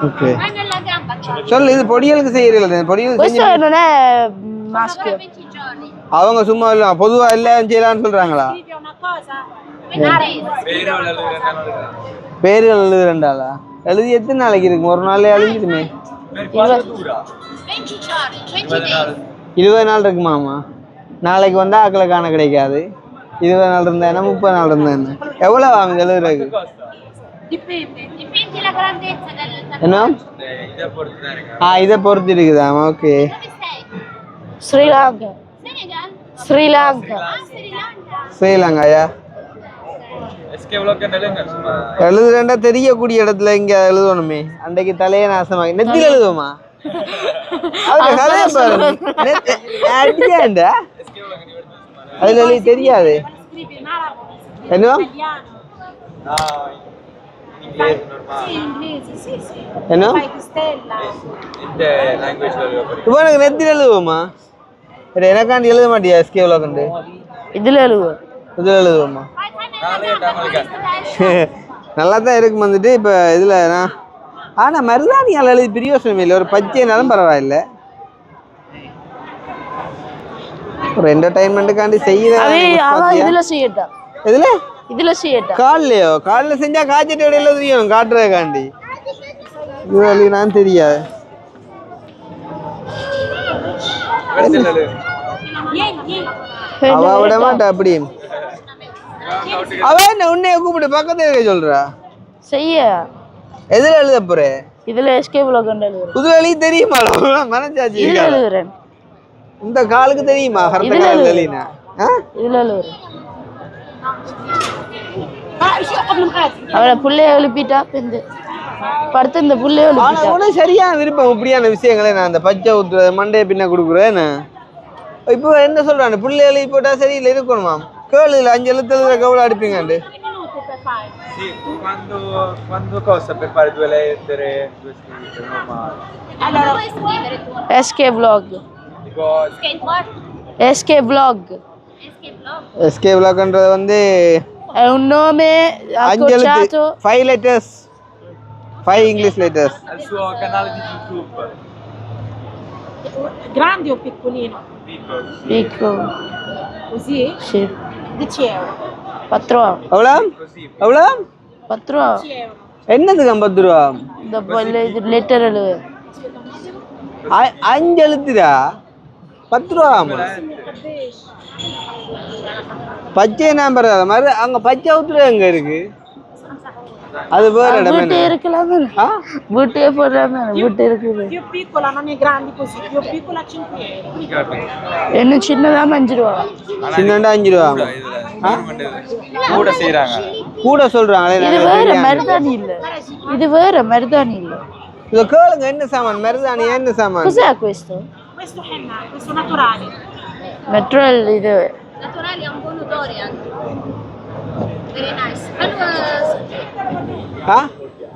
ஓகே சொல்லு, இது பொடியலுக்கு செய்யறீங்களா? பொடியல் அவங்க சும்மா இல்ல பொதுவா எல்லாம் செய்யலாம்னு சொல்றாங்களா? பேர்கள் எழுதுறேன்டாளா? எழுதி எத்தனை நாளைக்கு இருக்கு? ஒரு நாள்ல எழுதிடுமே. 20 நாள் இருக்குமாமா. நாளைக்கு வந்தா ஆக்களை காண கிடைக்காது. 20 நாள் இருந்தா என்ன, 30 நாள் இருந்தா என்ன? எவ்வளவு ஆகும் எழுதுறதுக்கு? என்ன இதை பொறுத்து இருக்குதா? ஓகே. ஸ்ரீலங்கா. ஸ்ரீலங்கா. ஸ்ரீலங்காயா? எழுதுறேன்டா தெரியக்கூடிய இடத்துல இங்க எழுதணுமே. அன்றைக்கு தலையை நாசமாகி நெத்தில எழுதுவோமா? அதுல தெரியாது. என்ன Inglese normale. Sì, inglese, sì, sì. என்ன Fai stella. In the language level. இப்போ எனக்கு நெத்தியில் எழுதுவோமா சரி எனக்காண்டி எழுத மாட்டியா எஸ்கே விளாக்கண்டு இதில் எழுவு இதில் எழுதுவோமா நல்லா தான் இருக்கும் வந்துட்டு இப்போ இதில் நான் ஆனால் மருதாணியால் எழுதி பிரியோசனம் இல்லை ஒரு பச்சைனாலும் பரவாயில்ல ஒரு என்டர்டைன்மெண்ட்டுக்காண்டி அதே அவன் செய்யற இதில் செய்யட்டா இதில் இதில் செய்யட்டா காலையோ காலையில் செஞ்சா காய்ச்சிட்டு இடையில தெரியும் காட்டுறதுக்காண்டி இது நான் தெரியாது அவ விட மாட்டா அப்படி அவ என்ன உன்னைய கூப்பிட்டு பக்கத்துல இருக்க சொல்றா செய்ய எதுல எழுத போற இதில் எஸ்கே விளாக் எழுதுறேன் புது வழி தெரியுமா மனசாட்சி இதில் எழுதுறேன் இந்த காலுக்கு தெரியுமா கரெக்டா இதுல கால் எழுது. தெரியல இதில் எழுதுறேன் அவளை புள்ளைய எழுப்பிட்டா பிந்து படுத்து இந்த புள்ளைய ஆனா எழுப்பிட்டா கூட சரியான விருப்பம் இப்படியான விஷயங்களே நான் அந்த பச்சை ஊத்துறது மண்டைய பின்ன கொடுக்குறேன் இப்போ என்ன சொல்றாங்க புள்ளை எழுதி போட்டா சரியில்லை இருக்கணுமாம் கேளுல 5 எழுத்துல கவலை அடிப்பீங்கண்டு 2 minuti per fare. Sì, quando cosa per fare 2 lettere, 2 scritte, normale. Allora, puoi scrivere tu? SK vlog Tipo, Skateboard? SK vlog Escape blog? SK விளாக்ன்றது வந்து è un nome 5 எழுத்து accorciato 5 letters 5 English letters al suo canale di YouTube. grande o piccolino? Piccolo. piccolo Così? sì 10 euro. 10 ரூபா எவ்வளோ Così. எவ்வளோ 10 ரூபா 10 euro. என்னதுக்கு 50 ரூபா இந்த லெட்டர் எழுது 5 எழுத்துடா 10 ரூபா பச்சை நம்பர் மாதிரி அங்க பச்சை ஊத்துற எங்க இருக்கு அது வேற இடம் வீட்டு இருக்கலாம் ஆ வீட்டே போடுறாங்க வீட்டு இருக்குது Più piccola, non è grande così, più piccola 5 euro. என்ன சின்னதா 5 ரூபா சின்னண்டா 5 ரூபா கூட செய்றாங்க. கூட சொல்றாங்களே இது நாங்க வேற தெரியாது. மருதாணி இல்ல இது வேற மருதாணி இல்ல இது கேளுங்க என்ன சாமான் மருதாணி என்ன சாமான் cos'è questo Questo henna, questo naturale. natural இது Naturali ha un buon odore anche. Very nice. Allora, ஆ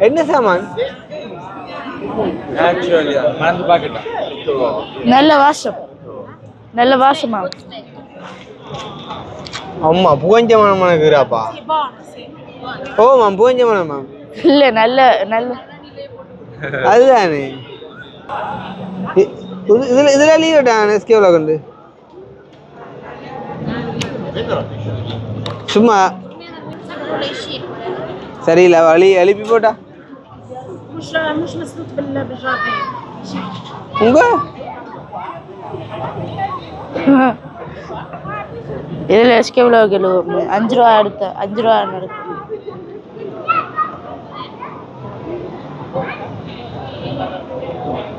என்ன சாமான் Naturally, மறந்து பாக்கட்டா. நல்ல வாசம் நல்ல வாசமா அம்மா புகஞ்ச மனம் இருக்குறாப்பா Sì, buono, sì. ஓமா புகஞ்ச மனமா இல்ல நல்ல நல்ல அதுதானே இதுல இதுல லீவ் விட்டாங்க எஸ்கே விளாக் சும்மா con le scipole. சரியில்ல வழி எழுப்பி போட்டா مش مسدود بالجرابين. உங்க இதுல எஸ்கே விளாக் எழுதுவோம் 5 ரூபா எடுத்த 5 ரூபா நடக்கும்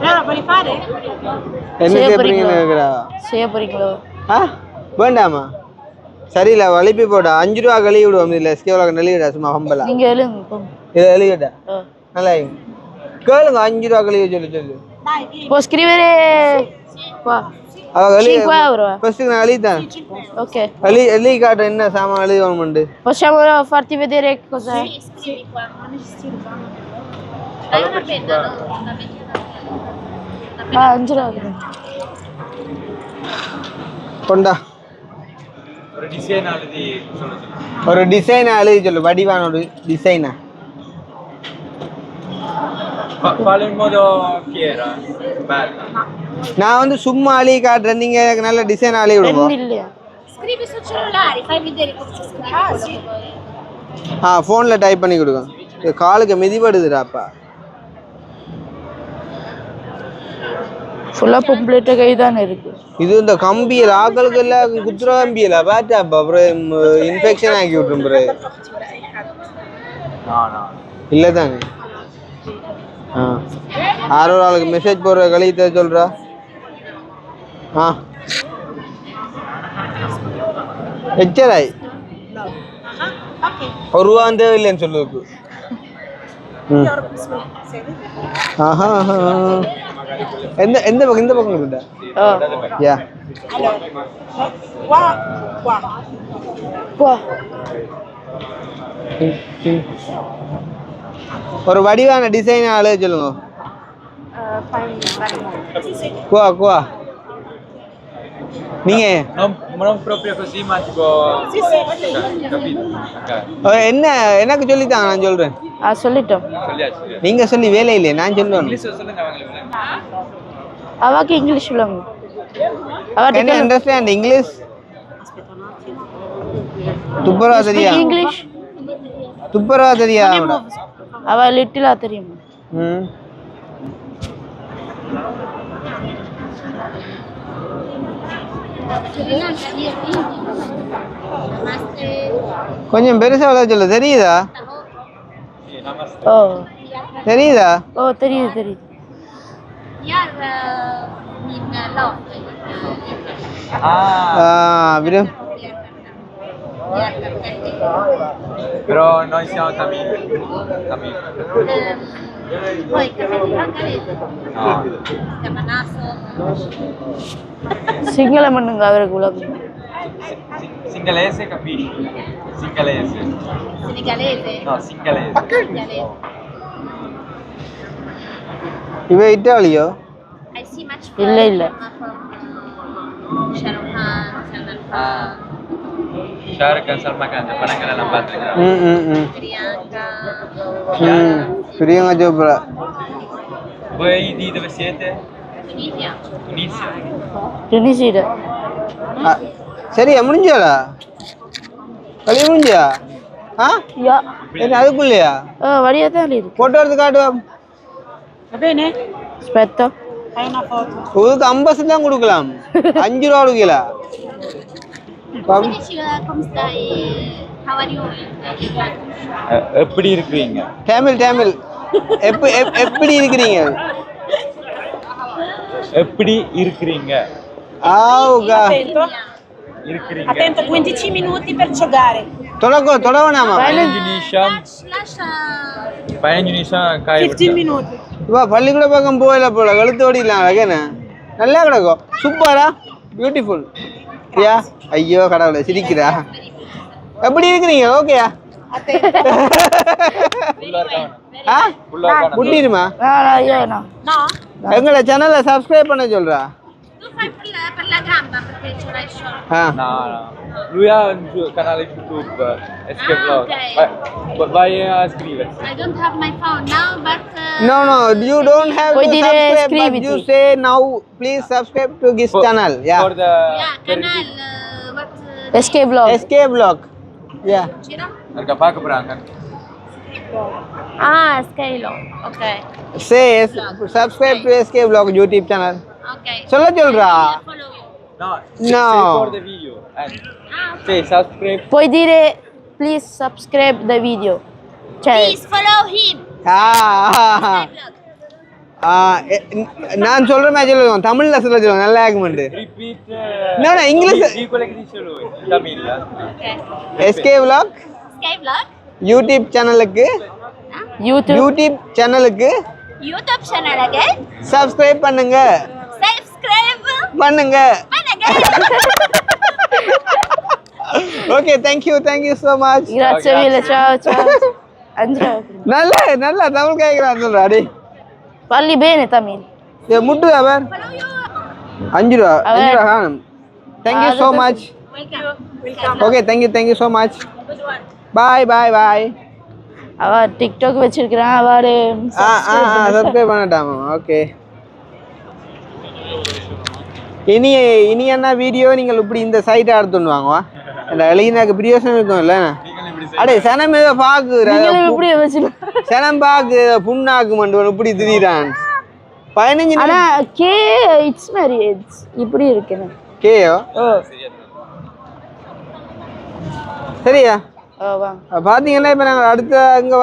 Allora, vuoi fare? என்ன செய்ய செய்யறீங்கன்னு கேக்குறா செய்ய போறீங்களோ ஆ வேண்டாமா சரியில்ல வலிப்பி போட்டா 5 ரூபா கழுவி விடுவோம் இதுல எஸ்கே விளாக் நெல்லிடா சும்மா ஹம்பலா நீங்க எழுங்க போங்க. இதை எழுதிட்டா நல்லா கேளுங்க 5 ரூபா கழுவி சொல்லு Dai, vieni. può scrivere qua அவ கழுவி 5 euro ஃபர்ஸ்ட் நான் எழுதிட்டேன் ok எழுதி காட்டுறேன் என்ன சாமான் எழுதி possiamo farti vedere cos'è Sì, scrivi qua. Dai una penna, no? Una penna. ah 5 ரூபா கொண்டா ஒரு டிசைன் எழுதி சொல்லுங்க. ஒரு டிசைனை எழுதி சொல்லு வடிவான ஒரு டிசைனா Fare in modo fiera, bella. நான் வந்து சும்மா எழுதி காட்டுறேன் நீங்க எனக்கு நல்ல டிசைன் எழுதி விடுங்க பென் இல்லையா Scrivi sul cellulare, fai vedere come si scrive. Ah, sì. ஆ ஃபோனில் டைப் பண்ணி கொடுங்க இது காலுக்கு மிதிப்படுதுடாப்பா ஃபுல்லா பொம்பளைட்ட கை தானே இருக்கு இது இந்த கம்பியில் ஆக்களுக்கு எல்லாம் குத்துற கம்பியில் பாட்டாப்பா அப்புறம் இன்ஃபெக்ஷன் ஆக்கி விட்டுரும் பிறகு No, no. இல்லை தானே ஆ யாரோ ஒரு ஆளுக்கு மெசேஜ் போடுற கழித்த சொல்கிறா ஆ எச்சராய் Ok. ஒரு ரூபா தேவையில்லைன்னு சொல்லுக்கு ம் ஆஹா ஆஹா. எந்த எந்த பக்கம் இந்த பக்கம் இருக்குதா யா Qua, qua. போ ஒரு வடிவான டிசைன் ஆளு சொல்லுங்க. குவா குவா நீங்க non proprio così, ma tipo... Sì, sì. Capito? Ok. என்ன எனக்கு சொல்லித்தாங்க, நான் சொல்றேன். சொல்லிட்டோம். சொல்லியாச்சு. நீங்க சொல்லி வேலை இல்லையே, நான் சொல்லுவேன். இங்கிலீஷ் சொல்லுங்க அவங்களுக்கு. அவாக்கு இங்கிலீஷ் சொல்லுங்க. Can you understand English? துப்பரவா தெரியா? இங்கிலீஷ் துப்பரவா தெரியா? அவ லிட்டிலா தெரியுமா? கொஞ்சம் பெருசா சொல்ல தெரியுதா? ஓ தெரியுதா? ஓ தெரியுது தெரியுது. விடு. Però noi siamo tamil. Tamil. Poi capelli rangarese. No. Camanaso. சிங்களம் பண்ணுங்க அவருக்கு உலகம். Singalese capisci? Singalese. Senegalese. No, singalese. Senegalese. இவ இட்டாலியோ? I see much இல்ல இல்ல. Shahrukh Khan, Salman Khan, Shahrukh Khan, Salman Khan, படங்கள் எல்லாம் பார்த்துருக்கேன். Priyanka. Priyanka Chopra. Voi di dove siete? Tunisia. Tunisia. Tunisia. சரியா முடிஞ்சாடா? கல்யாணம் முடிஞ்சா? யா என்ன அதுக்குள்ளயா? வழியா தான் இருக்கு. போட்டோ எடுத்து காட்டுவா. Va bene? Aspetta. Fai una foto. இதுக்கு 50 தான் கொடுக்கலாம். 5 ரூபா கொடுக்கலாம். Come stai? How are you? எப்படி இருக்கீங்க? தமிழ் தமிழ். எப்படி இருக்கிறீங்க? எப்படி இருக்கீங்க? ஆவுகா. Attento. இருக்கிறீங்க. Attento, 15 minuti per giocare. தொடவனாமா? 15 நிமிஷம். Lascia. 15 நிமிஷம் காய 15 minuti. வா பள்ளிக்கூட பக்கம் போயில போல கழுத்து ஓடிடலாம் அழகேண்ணே. நல்லா கிடக்கும். சூப்பரா பியூட்டிஃபுல். யா ஐயோ கடவுளே சிரிக்கிறா. எப்படி இருக்கிறீங்க? ஓகேயா? முட்டிடுமா? No? எங்களை சேனலை சப்ஸ்கிரைப் பண்ண சொல்றா. Tu fai per la gamba perché ce l'hai short. No, no. Lui ha un suo canale YouTube, Escape Vlog. Ok. Vai a iscriversi. I don't have my phone now, but No, you don't have to Poi dire subscribe, but iscriviti. you say now, please subscribe to this channel. Yeah. For the canal. What? Escape vlog. SK Vlog. Yeah. Giro? Perché paga branca. Scalo. Ok. Say subscribe to SK Vlog YouTube channel. Ok. சொல்ல சொல்றா. Follow you. No, No. say for the video. Say subscribe. Puoi dire please subscribe the video. Cioè, Please follow him. நான் சொல்ற மாதிரி சொல்லுவோம். தமிழ்ல சொல்லுவோம். நல்லா augment. Repeat. No, English. Di quello che dice lui. Tamil. Okay. SK Vlog Sky Vlog. YouTube சேனலுக்கு YouTube. YouTube சேனலுக்கு YouTube channel again. Subscribe பண்ணுங்க. Subscribe. பண்ணுங்க. Again. Okay, thank you so much. Grazie mille, ciao. Andrea. நல்லா தமிழ் கேக்குறான் சொல்றா டேய். Parli bene Tamil. முட்டுதா பார். 5 ரூபா காணும். Thank you so much. Welcome. Okay, thank you so much. Good one. Bye. அவ TikTok வச்சிருக்கான். அவரு சப்ஸ்கிரைப் பண்ணட்டாமா. ஓகே. இனி என்ன வீடியோ நீங்கள் இப்படி இந்த சைட் எடுத்துன்னு வாங்குவா. இந்த அழகினாக்கு பிரியோசனம் இருக்கும்ல. அடே சனம் ஏதோ பாக்குற. இப்படி வச்சிரு. சனம் பாக்கு புண்ணாக்கு மண்டவன் இப்படி திடீரான். 15 ஆனா கே இட்ஸ் மேரேஜ் இப்படி இருக்கேன். கேயோ? சரியா? வா. பாத்தீங்கன்னா இப்ப நாங்க அடுத்த அங்க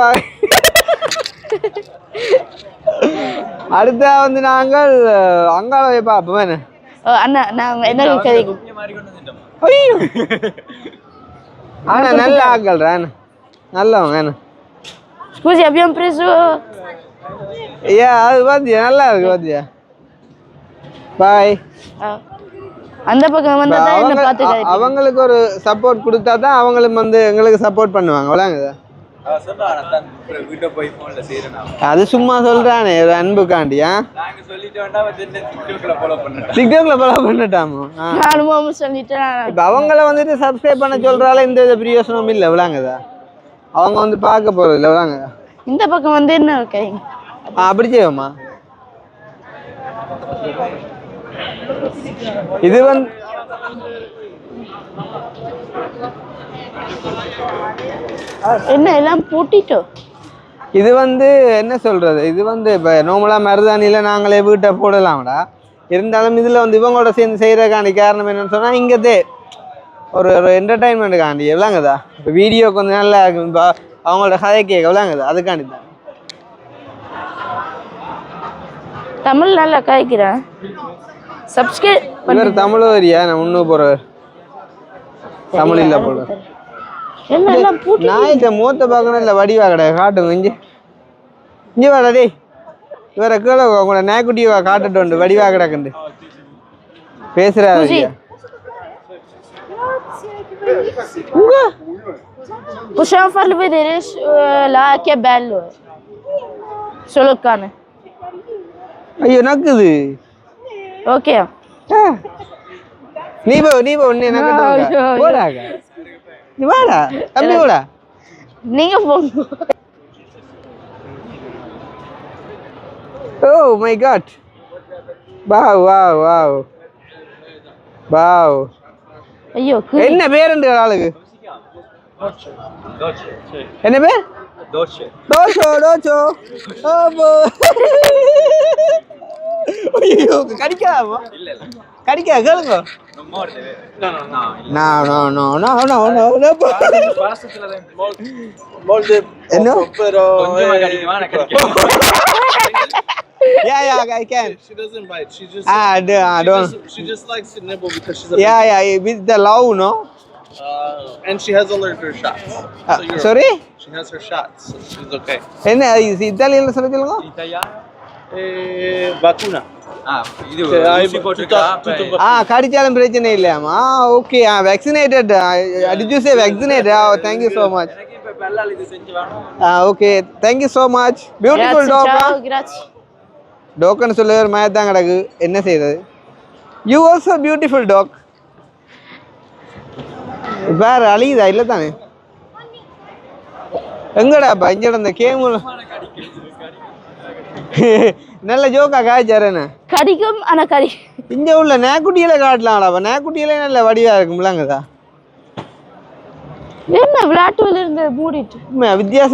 அடுத்த வந்து நாங்கள் அங்காள போய் பார்ப்போம். அண்ணா நான் என்ன கேக்குறேன். ஐயோ ஆனா நல்ல ஆட்கள் ரான் நல்லவங்க என்ன. Scusi, abbiamo preso அது பாத்தியா நல்லா இருக்கு பாத்தியா. பாய். அந்த பக்கம் வந்தா என்ன பாத்துக்க. அவங்களுக்கு ஒரு சப்போர்ட் கொடுத்தா தான் அவங்களும் வந்து எங்களுக்கு சப்போர்ட் பண்ணுவாங்க. விளங்குதா? வீட்டை போய் போன்ல செய்யறேன் அது சும்மா சொல்றானே ஒரு அன்புக்காண்டியா நாங்க சொல்லிட்டு வேண்டாம் டிக்டாக்ல ஃபாலோ பண்ணிட்டேன் டிக்டாக்ல ஃபாலோ பண்ணிட்டாமோ அனுபவம் சொல்லிட்டேன். இப்போ அவங்கள வந்துட்டு சப்ஸ்கிரைப் பண்ண சொல்றால எந்த வித பிரயோசனமும் இல்லை விளாங்குதா அவங்க வந்து பார்க்க போறது இல்லை விளாங்குதா இந்த பக்கம் வந்து என்ன இருக்கீங்க அப்படி செய்வோமா இது வந்து என்ன எல்லாம் பூட்டிட்டோம். இது வந்து என்ன சொல்றது இது வந்து இப்போ நார்மலாக மருதாணியில் நாங்களே வீட்டை போடலாம்டா இருந்தாலும் இதில் வந்து இவங்களோட சேர்ந்து செய்கிறக்காண்டி காரணம் என்னன்னு சொன்னால் இங்கதே ஒரு என்டர்டைன்மெண்ட்டுக்காண்டி எவ்வளோங்கதா இப்போ வீடியோ கொஞ்சம் நல்லா இருக்கும் இப்போ அவங்களோட கதை கேட்க எவ்வளோங்கதா அதுக்காண்டி தான் தமிழ் நல்லா காய்க்கிறேன். சப்ஸ்கிரைப் இவர் தமிழ் வரியா நான் இன்னும் போகிறவர் தமிழ் இல்லை போல என்ன எல்லாம் பூட்டி நாய்கிட்ட மூத்த பார்க்கணும் இல்லை வடிவா கிடையாது காட்டுங்க இங்கே வாடா டேய் இவரை கீழே உங்களோட நாய்க்குட்டியை காட்டுட்டு உண்டு வடிவா கிடக்குண்டு பேசுறாரு ஐயா Possiamo farlo vedere là che bello è. Solo il cane. ஐயோ நக்குது Ok. நீ போ உன்னை நக்கட்டு போடாங்க நீ வாடா தம்பி வாடா நீங்க போங்க. Oh my God wow wow wow wow ஐயோ என்ன பேர் ரெண்டு ஆளுக்கு என்ன பேர் தோஷே டோச்சோ ஓபோ ஐயோ கடிக்காதா இல்ல கடிக்கா கேளுங்க கொஞ்சமா கடிக்குமா நான் கடிக்கிறேன் Yeah, I can. She doesn't bite. She just don't. She just likes to nibble because she's Yeah, with the love, no? and she has all her shots. So you're Sorry? She has her shots, so she's okay. என்ன இத்தாலியன்ல சொல்ல சொல்லுங்க Vacuna. இது ஊசி போட்டுட்டா கடிச்சாலும் பிரச்சனை இல்லையாமா okay vaccinated did you say vaccinated thank you so much எனக்கு இப்ப பல்லால இது செஞ்சு வேணும் okay thank you so much beautiful dog Ciao, grazie. டாக்னு சொல்ல ஒரு மாதிரி தான் கிடக்கு என்ன செய்யறது யூ ஆல்சோ பியூட்டிஃபுல் டாக் வேற அழியுதா இல்லை தானே எங்கடாப்பா இங்கே இந்த கேமுல நல்ல ஜோக்கா காய்ச்சாரண்ணே கடிக்கும் ஆனா கடி இங்கே உள்ள நேக்குட்டியில காட்டலாம்டாப்பா நேக்குட்டியில நல்ல வடிவா இருக்கும்லங்கதா என்ன விளையாட்டுல இருந்து மூடிட்டு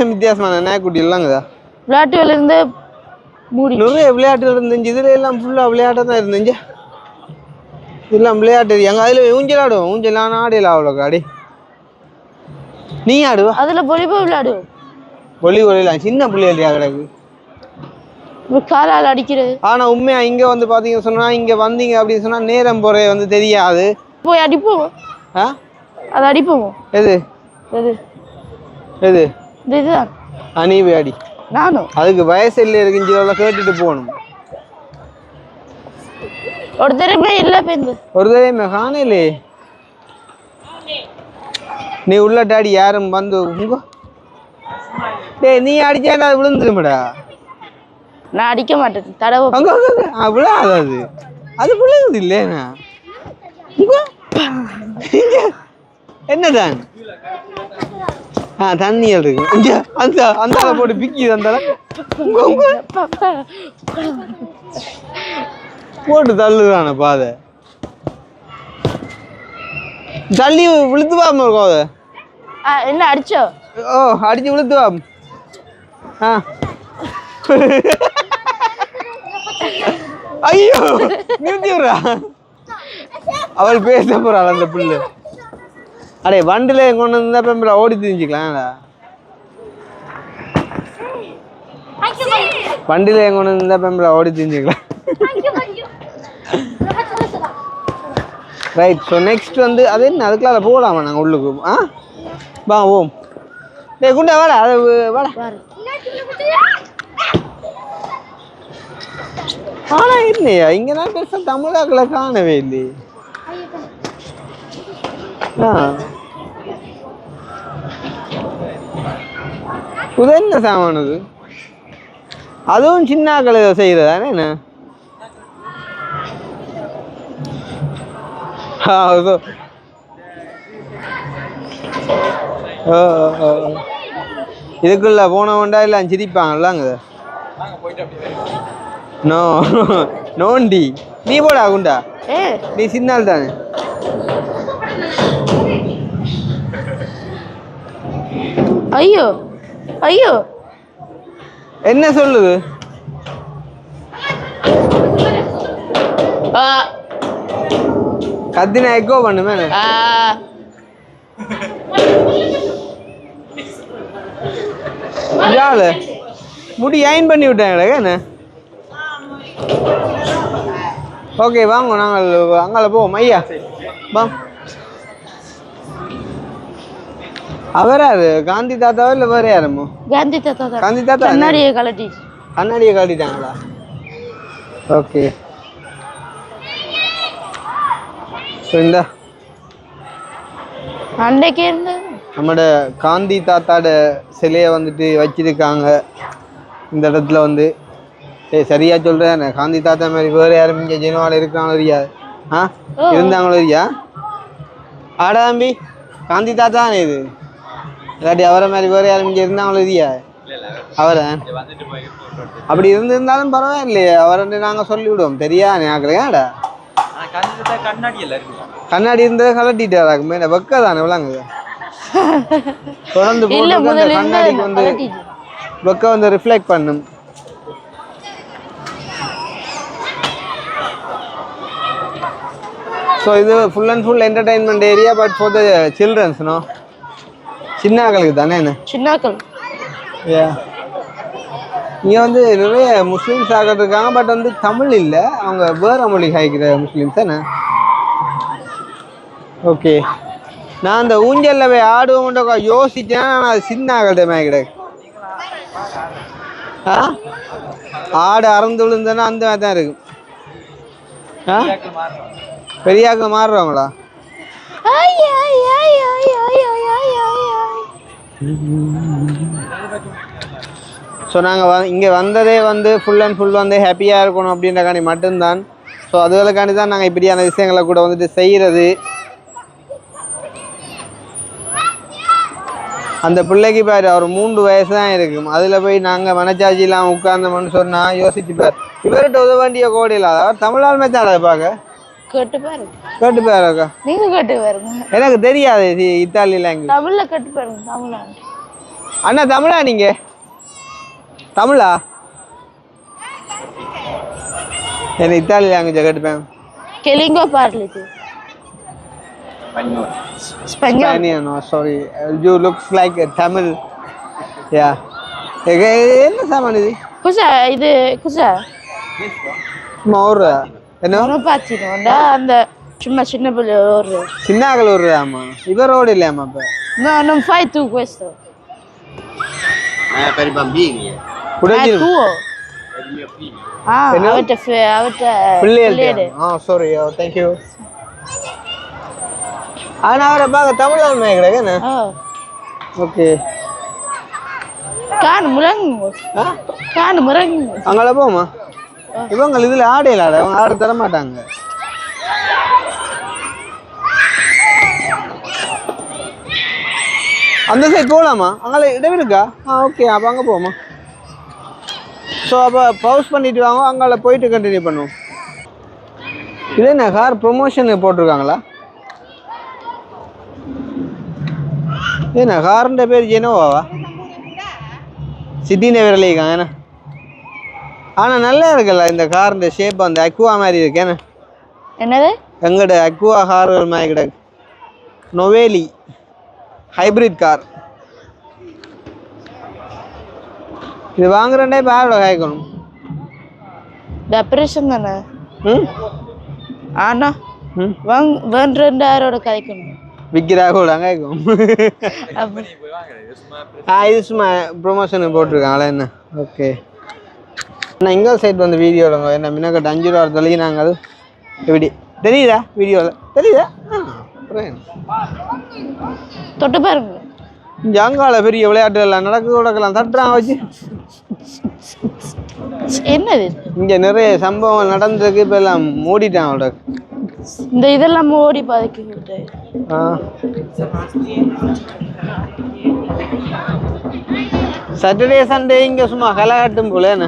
வித்தியாசமான நேக்குட்டி இல்லைங்கதா விளையாட்டுல இருந்து மூடி நிறைய விளையாட்டுகள் இருந்துச்சு இதுல எல்லாம் ஃபுல்லா விளையாட்டா தான் இருந்துச்சு இதெல்லாம் விளையாட்டு எங்க அதுல ஊஞ்சல் ஆடுவோம் ஊஞ்சல் நான் ஆடையில அவ்வளோ காடி நீ ஆடுவா அதுல பொலிபோ விளையாடுவோம் ஒளிலாம் சின்ன பிள்ளையா கிடக்கு காலால் அடிக்கிறது ஆனா உண்மையா இங்க வந்து பாத்தீங்கன்னு சொன்னா இங்க வந்தீங்க அப்படின்னு சொன்னா நேரம் போற வந்து தெரியாது போய் அடிப்போம் அது அடிப்போம் எது எது எது இதுதான் அனீவி அடி நானும் அதுக்கு வயசு இல்லை இருக்குன்னு கேட்டுட்டு போகணும் ஒரு தடவை இல்லை பேருந்து ஒரு தடவை காணலே நீ உள்ள டாடி யாரும் வந்து உங்க டேய் நீ அடிச்சா அது விழுந்துருமடா நான் அடிக்க மாட்டேன் தடவை அங்க விழாது அது அது விழுகுது இல்லையா என்னதான் தண்ணியல் இருக்கு அந்த அந்த போட்டு பிக்கி அந்த போட்டு தள்ளுறான பாதை தள்ளி விழுத்துவாம இருக்கும் அதை என்ன அடிச்சோ ஓ அடிச்சு விழுத்துவாம் ஐயோ நிறுத்தி விடுறா அவள் பேச போறாள் அந்த புல்லு அடே வண்டில கொண்டு வந்தா பெம்பளை ஓடி தெரிஞ்சுக்கலாம்டா வண்டில கொண்டு வந்தா பெம்பளை ஓடி தெரிஞ்சுக்கலாம் ரைட் ஸோ நெக்ஸ்ட் வந்து அது என்ன அதுக்குள்ள போகலாமா நாங்கள் உள்ளுக்கு வா ஓம் டே குண்டா வாடா அது வாடா ஆனா இல்லையா இங்க நான் பெருசா தமிழாக்களை காணவே இல்லையே இது என்ன சாமான் அது? அதுவும் சின்ன ஆக்கள் செய்கிறதானே என்ன? இதுக்குள்ள போனவன்டா இல்லை சிரிப்பாங்கல்லாங்க. நோ நோண்டி நீ போடா குண்டா, நீ சின்னால் தானே. ஐயோ ஐயோ என்ன சொல்லுது? கத்தினா எக்கோ பண்ணுமே. முடி அயன் பண்ணி விட்டாங்களே என்ன? ஓகே வாங்க நாங்கள் அங்கால போவோம். ஐயா வா. அவராது காந்தி தாத்தாவோ இல்லை வேற யாருமோ? காந்தி தாத்தா. காந்தி தாத்தா கண்ணாடியை கழட்டிட்டாங்களா? ஓகே இந்த அன்றைக்கு இருந்து நம்மட காந்தி தாத்தாட சிலையை வந்துட்டு வச்சிருக்காங்க இந்த இடத்துல வந்து. சரியா சொல்றேன், காந்தி தாத்தா மாதிரி வேற யாரும் இங்கே ஜெனவால இருக்கிறாங்களோ இல்லையா? இருந்தாங்களோ இல்லையா? ஆடா தம்பி, காந்தி தாத்தா தானே இது? இல்லாட்டி அவரை மாதிரி வேற யாரும் இங்கே இருந்தாங்களோ இல்லையா? அவரை அப்படி இருந்திருந்தாலும் பரவாயில்லையே, அவரை நாங்கள் சொல்லிவிடுவோம். தெரியா ஞாக்கலையாடா? கண்ணாடி இருந்ததை கலட்டிட்டாராக்கு மேல வெக்க தானே விளாங்குது. தொடர்ந்து போட்டு அந்த கண்ணாடிக்கு வந்து வெக்க வந்து ரிஃப்ளெக்ட் பண்ணும். ஸோ இது full and full entertainment area, but for the children's. No சின்னாக்களுக்கு தானே என்ன? சின்னாக்கள். இங்கே வந்து நிறைய முஸ்லீம்ஸ் ஆகிறது இருக்காங்க, பட் வந்து தமிழ் இல்லை, அவங்க வேற மொழி காய்க்கிற முஸ்லீம்ஸ் தானே. ஓகே, நான் அந்த ஊஞ்சலில் போய் ஆடுவோம்ன்ற யோசிச்சேன். நான் அது சின்ன ஆகட்ட கிடையாது. ஆடு அறந்து விழுந்தேன்னா அந்த மாதிரி தான் இருக்கும். பெரியாக்கள் மாறுறவங்களா? ஸோ நாங்கள் இங்கே வந்ததே வந்து ஃபுல் அண்ட் ஃபுல் வந்து ஹாப்பியாக இருக்கணும் அப்படின்றக்காண்டி மட்டும்தான். ஸோ அதுகளுக்காண்டி தான் நாங்கள் இப்படியான விஷயங்களை கூட வந்துட்டு செய்கிறது. அந்த பிள்ளைக்கு பாரு, அவர் 3 வயசு தான் இருக்கும். அதில் போய் நாங்கள் மனச்சாட்சியெல்லாம் உட்கார்ந்தோம்னு சொன்னால் யோசிச்சுப்பார். இவர்கிட்ட உதவ வேண்டிய கோடையில் அவர் தமிழாலுமே தான் அதை பார்க்க கேட்டு பாருங்க. கேட்டு பாருக்கா, நீங்க கேட்டு பாருங்க. எனக்கு தெரியாது இத்தாலி லாங்குவேஜ். தமிழ்ல கேட்டு பாருங்க. தமிழா அண்ணா? தமிழா? நீங்க தமிழா? என்ன இத்தாலி லாங்குவேஜ் கேட்டுப்பேன். கெலிங்கோ பார்லி tu. Spanish. No, sorry. You looks like a Tamil. Yeah. என்ன சாமான் இது? குசா இது குசா. மோர். என்ன? பாத்தினோண்டா அந்த சும்ma சின்ன பிள்ளை ஒரு சின்னாக்கள் ஒரு ஆமா. இவர் ரோடு இல்லையாமா அப்ப? No, non fai tu questo. Per i bambini. Tuo. È il mio figlio. Avete பிள்ளைகள். Sorry. Thank you. ஆனா அவரை பார்க்க தமிழ் கிடையாது என்ன? ஓகே. கான் முரங்கு. அங்கால போமா. இவங்க இதுல ஆடையில அவங்க ஆட தர மாட்டாங்க. அந்த சைடு போகலாமா? அங்கே இடம் இருக்கா? ஓகே, அப்போ அங்கே போவோமா? ஸோ அப்போ பவுஸ் பண்ணிட்டு வாங்க, அங்கே போயிட்டு கண்டினியூ பண்ணுவோம். இது என்ன கார் ப்ரொமோஷன் போட்டிருக்காங்களா? என்ன காருன்ற பேர் ஜெனோவாவா? சிட்டி நகரில் இருக்காங்க என்ன? ஆனால் நல்லா இருக்குல்ல இந்த காருன்ற ஷேப், அந்த அக்வா மாதிரி இருக்கு என்ன? என்னது? எங்கட அக்வா கார்கள் மாதிரி கிடக்கு. நொவேலி ஹைப்ரிட் கார். இது வாங்குறேன்டே இப்போ யாரோட காய்க்கணும்? டெப்ரேஷன் தானே. ஆனா வேண்டுறேன் யாரோட காய்க்கணும்? விற்கிறாங்க காய்க்கும். இது சும்மா ப்ரொமோஷன் போட்டிருக்காங்களா என்ன? ஓகே. நான் இங்கே சைட் வந்து வீடியோவில் என்ன மின்னக்கட்டு 5 ரூபா தெளினாங்க. அது எப்படி தெரியுதா? வீடியோவில் தெரியுதா? தொட்டு பாருங்க. இங்கே அங்கால பெரிய விளையாட்டு எல்லாம் நடக்கலாம் தட்டுறான் வச்சு. என்னது இங்கே நிறைய சம்பவம் நடந்திருக்கு, இப்போ எல்லாம் மூடிட்டான் அவட. இந்த இதெல்லாம் ஓடி பாதைக்கு சாட்டர்டே சண்டே இங்கே சும்மா கலகட்டும் போல என்ன?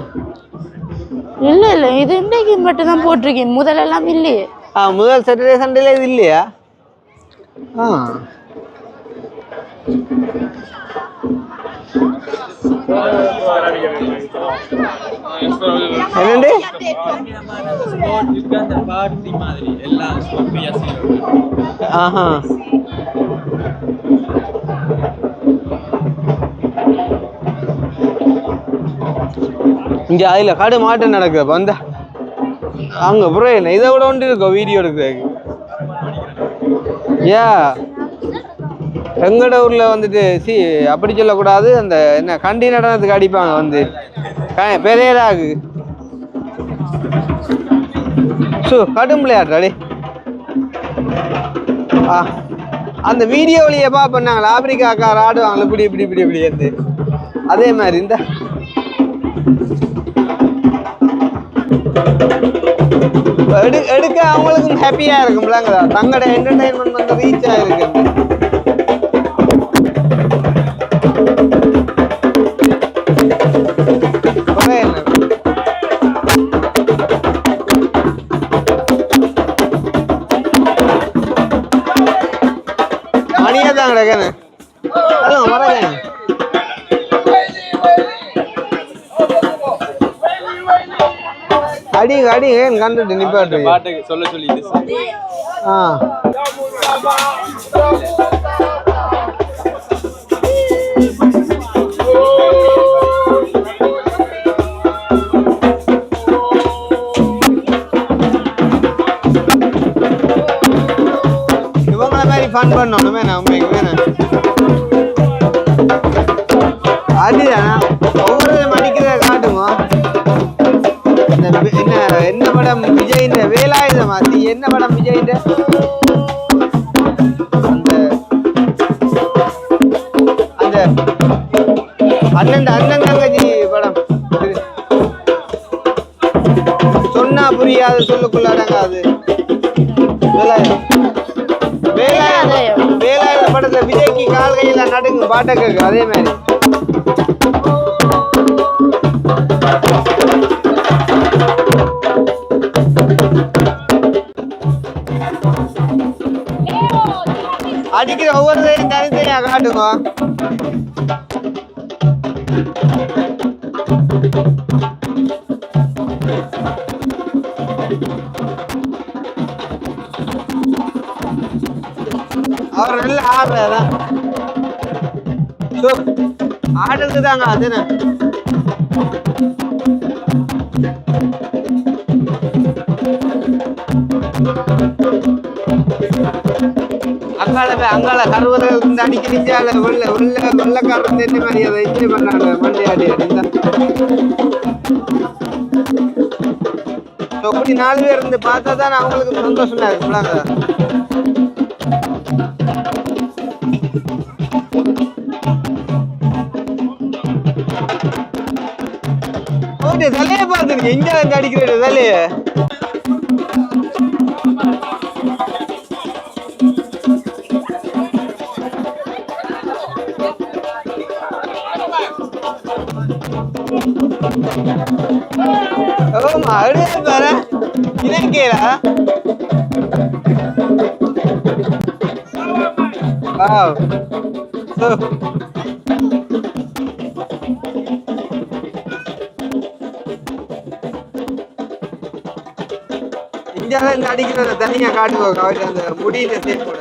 இல்லை இது இன்றைக்கு மட்டும்தான் போட்டிருக்கேன், முதலெல்லாம் இல்லையே. முதல் சாட்டர்டே சண்டேல இது இல்லையா? என்னண்டு இங்க அதுல காடு மாட்டம் நடக்குது வந்தா அங்க புறம் என்ன இதை விட ஒன்று இருக்கோம் வீடியோ எடுக்கிறதுக்கு. எங்கட ஊர்ல வந்துட்டு அப்படி சொல்லக்கூடாது, அந்த என்ன கண்டி நடனத்துக்கு அடிப்பாங்க வந்து பெரியராகு கடும் விளையாடுறாடே. அந்த வீடியோ வழியை பண்ணாங்களா ஆப்பிரிக்காக்கார ஆடுவாங்களா இப்படி இப்படி இப்படி இப்படி இருந்து அதே மாதிரி இந்த எடுக்க அவங்களுக்கும் ஹாப்பியா இருக்கும்லங்கதா, தங்களோட என்டர்டைன்மெண்ட் வந்து ரீச் ஆயிருக்கு. மணியா தான் கிடக்கேன் மறக்கேன் அடிங்க அடிங்க ஏன் கண்டுட்டு நிப்பாட்டு பாட்டுக்கு சொல்ல சொல்லிட்டு இவங்கள மாதிரி ஃபன் பண்ணணும் வேணாம் உண்மைக்கு வேணாம் அடிதானா ஒவ்வொரு மணிக்கிறத காட்டுமா. என்ன படம் விஜய் வேலாயுத மாத்தி என்ன படம் விஜய் அந்த அண்ணன் தங்கச்சி படம் சொன்னா புரியாது சொல்லுக்குள்ள அடங்காது. வேலாயுத படத்துல விஜய்க்கு கால் கையில நடுங்கும் பாட்டை கேட்கு அதே மாதிரி. அடிக்கிற ஒவ்வொரு சைடும் தனித்தனியா காட்டுங்க. அவர் நல்லா ஆடுறதான் ஆடுறது தாங்க அதுன்னு அங்கால கருவறை இருந்து அடிக்கிறீங்க வெள்ளக்காரன் என்ன மாதிரி அதை என்ஜாய் பண்ணாங்க மண்டையாடி அப்படி 4 பேர் இருந்து பார்த்தா தான் அவங்களுக்கு சந்தோஷமா இருக்கும்லாங்க. தலையை பார்த்துருக்கு இங்க வந்து அடிக்கிற தலைய பாரு இனக்கேரா இந்தியாவில் இந்த அடிக்கிறத தனியா காட்டுவாங்க அவரு அந்த முடியில சேர்க்கூட.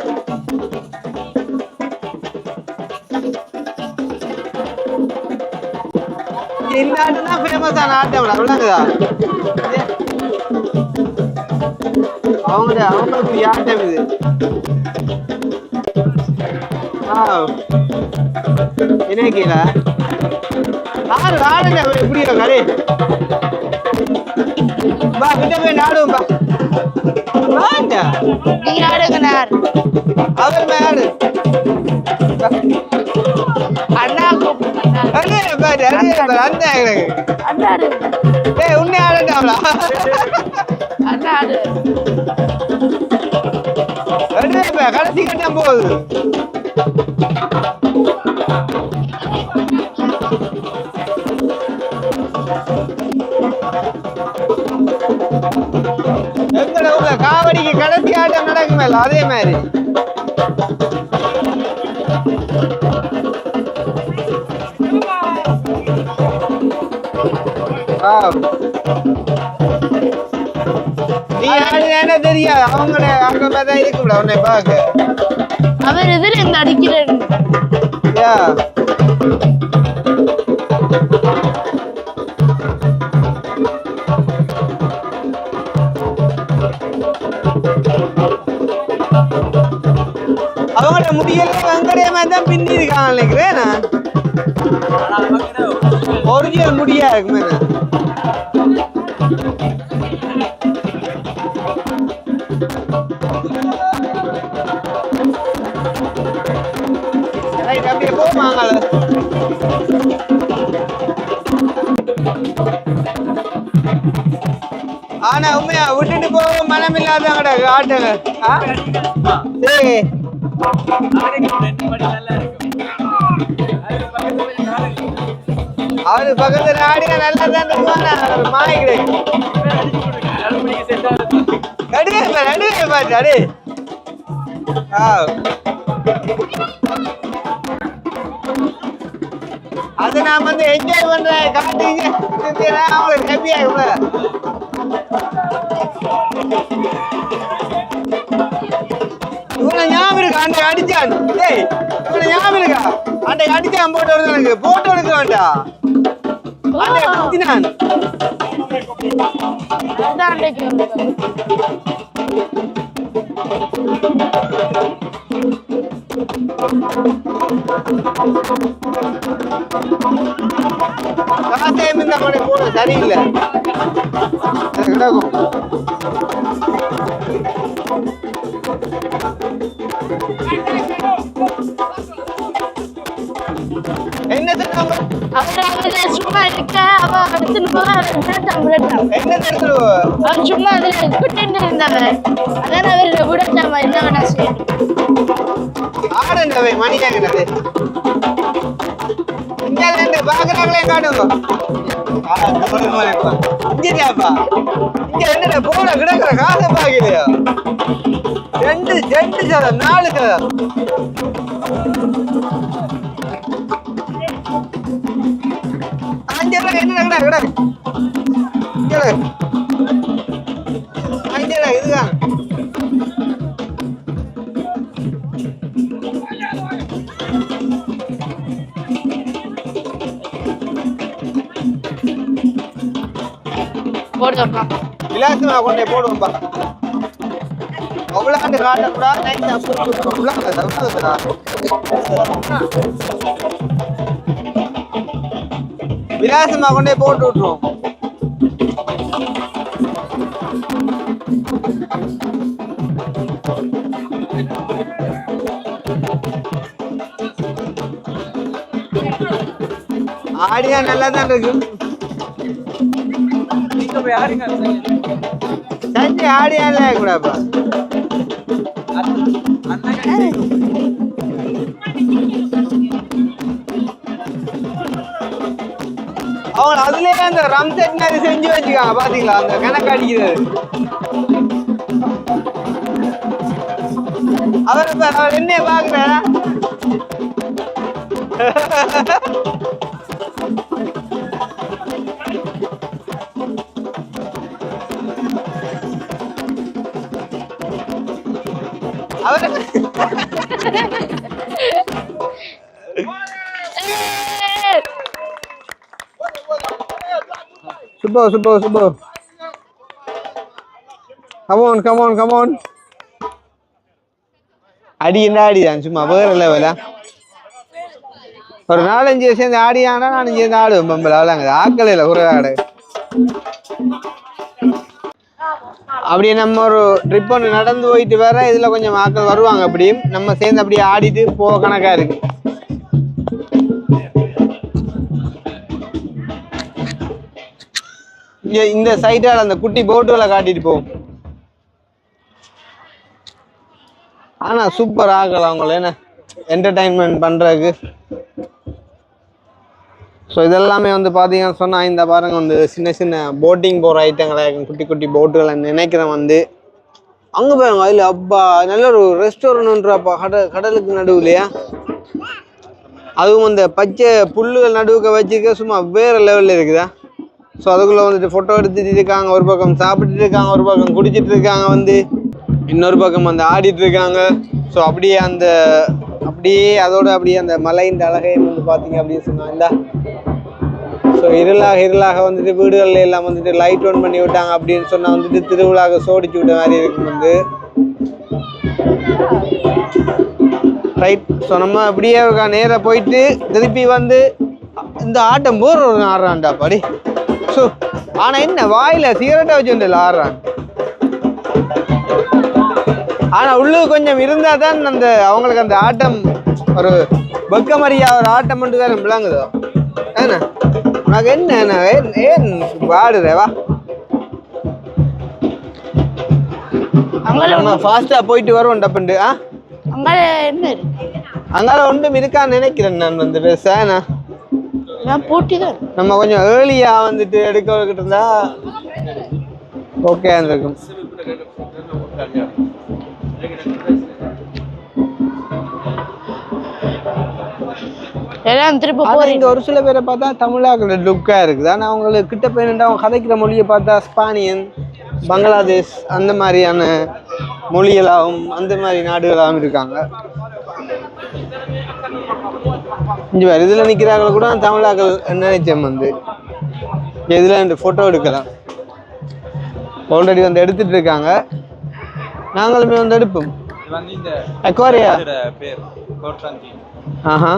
இந்த ஆட்டு தான் ஃபேமஸான ஆட்டம் அவ்வளோங்கதா அவங்களுக்கு ஆட்டம் இது. என்ன கீழ ஆடுங்க எப்படியோ கடை பா கிட்ட போய் ஆடுவோம் பா நீங்க ஆடுங்க அவர் ஆடு அண்ணாடு உன்னை ஆடட்டாங்களா அண்ணாடு கடைசி கட்டம் போகுது எங்கட ஊர்ல காவடிக்கு கடைசி ஆட்டம் நடக்குமல்ல அதே மாதிரி நீ ஆடுனா தெரியாது அவங்கள அவங்க தான் இருக்கும்ல உன்னை பார்க்க அவர் எதிர இந்த அடிக்கிறேன் அவங்களோட முடியல வெங்கடைய மாதிரி தான் பின்னி இருக்காங்க நினைக்கிறேன் ஒரிஜினல் முடியா இருக்குமே அப்படியே போவாங்கள ஆனா உண்மையா விட்டுட்டு போக மனம் இல்லாதவங்கட ஆட்டுங்க சரி அவரு பக்கத்துல ஆடினா நல்லா தான் இருக்குவானா மாய் கிடைக்கும் நடுவே பாரு அது நான் வந்து என்ஜாய் பண்றேன் காட்டுங்க அவங்களுக்கு ஹாப்பியா இருக்கும் இவனை ஞாபகம் இருக்கா அன்றைக்கு அடிச்சான் டேய் இவனை ஞாபகம் இருக்கா அன்றைக்கு அடிச்சான் போட்டோ எடுக்க எனக்கு போட்டோ எடுக்க வேண்டாம் அன்றைக்கு குத்தினான் காசையும் இந்த மாதிரி போட சரியில்லை கிடக்கும் என்ன சும்மா இருக்க அவ எடுத்துட்டு போக என்ன தெரிஞ்சு அவர் சும்மா அதுல குட்டிட்டு இருந்தவர் அதான் அவர்கிட்ட கூட நம்ம என்ன வேணா செய்யணும் ஆடுண்டவை மணியாகிறது இங்க பாக்குறாங்களே காட்டுங்க இங்கப்பா இங்க என்ன போன கிடக்குற காசை பாக்கலையா 2 சதம் 4 சதம் என்ன கிடக்கு இதுதான் போடுங்கப்பா விலாசமா கொண்டே போடுவோம்பா அவ்வளோ காட்டக்கூடாது விலாசமா கொண்டே போட்டு விட்டுருவோம் ஆடியா நல்லா தான் இருக்கு சஞ்சி ஆடியால கூடாப்பா அவங்க அதுலயே அந்த ரம் செட் மாதிரி செஞ்சு வச்சுக்காங்க பாத்தீங்களா அந்த கணக்கு அடிக்கிறது அவர் என்ன பாக்குற Subo. Come on. அடிதான் சும்மா வேற லெவலா ஒரு 4-5 சேர்ந்து ஆடியானா நான் சேர்ந்து ஆடுவேன் பம்பல அவ்வளோங்க ஆக்கள் இல்லை குறை ஆடு அப்படியே நம்ம ஒரு ட்ரிப் ஒன்று நடந்து போயிட்டு வேற இதுல கொஞ்சம் ஆக்கள் வருவாங்க அப்படியும் நம்ம சேர்ந்து அப்படியே ஆடிட்டு போக கணக்கா இருக்கு இந்த சைடால் அந்த குட்டி போட்டுகளை காட்டிட்டு போவோம். ஆனால் சூப்பர் ஆகலாம் அவங்கள என்ன என்டர்டைன்மெண்ட் பண்ணுறதுக்கு. ஸோ இதெல்லாமே வந்து பார்த்தீங்கன்னு சொன்னால் இந்த பாருங்க வந்து சின்ன சின்ன போட்டிங் போகிற ஐட்டங்களை குட்டி குட்டி போட்டுகளை நினைக்கிறேன் வந்து அங்கே பாருங்க. அதில் அப்பா நல்ல ஒரு ரெஸ்டாரண்ட்ன்றப்பா கடலுக்கு நடுவுலையா, அதுவும் அந்த பச்சை புல்லுகள் நடுவுக்க வச்சுக்க சும்மா வேறு லெவலில் இருக்குதா. ஸோ அதுக்குள்ளே வந்துட்டு ஃபோட்டோ எடுத்துட்டு இருக்காங்க, ஒரு பக்கம் சாப்பிட்டுட்டு இருக்காங்க, ஒரு பக்கம் குடிச்சிட்டு இருக்காங்க, வந்து இன்னொரு பக்கம் வந்து ஆடிட்டு இருக்காங்க. ஸோ அப்படியே அதோட அப்படியே அந்த மலையின் அழகையும் வந்து பார்த்தீங்க அப்படின்னு சொன்னாங்க. ஸோ இருளாக வந்துட்டு வீடுகளில் எல்லாம் வந்துட்டு லைட் ஆன் பண்ணி விட்டாங்க அப்படின்னு சொன்னால் வந்துட்டு திருவிழாக சோடிச்சு விட்ட மாதிரி இருக்கும் வந்து ரைட். ஸோ நம்ம அப்படியே நேராக போயிட்டு திருப்பி வந்து இந்த ஆட்டம் போர் ஒரு ஆடுறான்டா பாடி. ஸோ ஆனால் என்ன வாயில் சிகரெட்டை வச்சுருந்தில்ல ஆடுறான். ஆனால் உள்ளுக்கு கொஞ்சம் இருந்தால் தான் அந்த அவங்களுக்கு அந்த ஆட்டம் ஒரு வெக்கமறியா ஒரு ஆட்டம் மட்டும் வேறு விளங்குதோ ஏண்ணா. உனக்கு என்ன ஏன் பாடுறேவா? நம்ம ஃபாஸ்ட்டாக போயிட்டு வருவோம் டப்புண்டு. அங்கால ஒன்றும் இருக்கான்னு நினைக்கிறேன் நான் வந்து பேச. நம்ம கொஞ்சம் ஏர்லியா வந்துட்டு எடுக்கிட்டு இருந்தா ஓகே இருக்கும். இங்க ஒரு சில பேரை பார்த்தா தமிழாக்கள லுக்கா இருக்குது. ஆனால் அவங்களுக்கு கிட்ட போய் அவங்க கதைக்கிற மொழியை பார்த்தா ஸ்பானியன், பங்களாதேஷ் அந்த மாதிரியான மொழிகளாகவும் அந்த மாதிரி நாடுகளாகவும் இருக்காங்க. இங்கே வேறு இதில் நிற்கிறார்கள் கூட தமிழாக்கள் நினைச்சேன் வந்து இதில் இந்த ஃபோட்டோ எடுக்கலாம். ஆல்ரெடி வந்து எடுத்துட்டு இருக்காங்க, நாங்களுமே வந்து எடுப்போம். அக்வாரியா ஆஹா.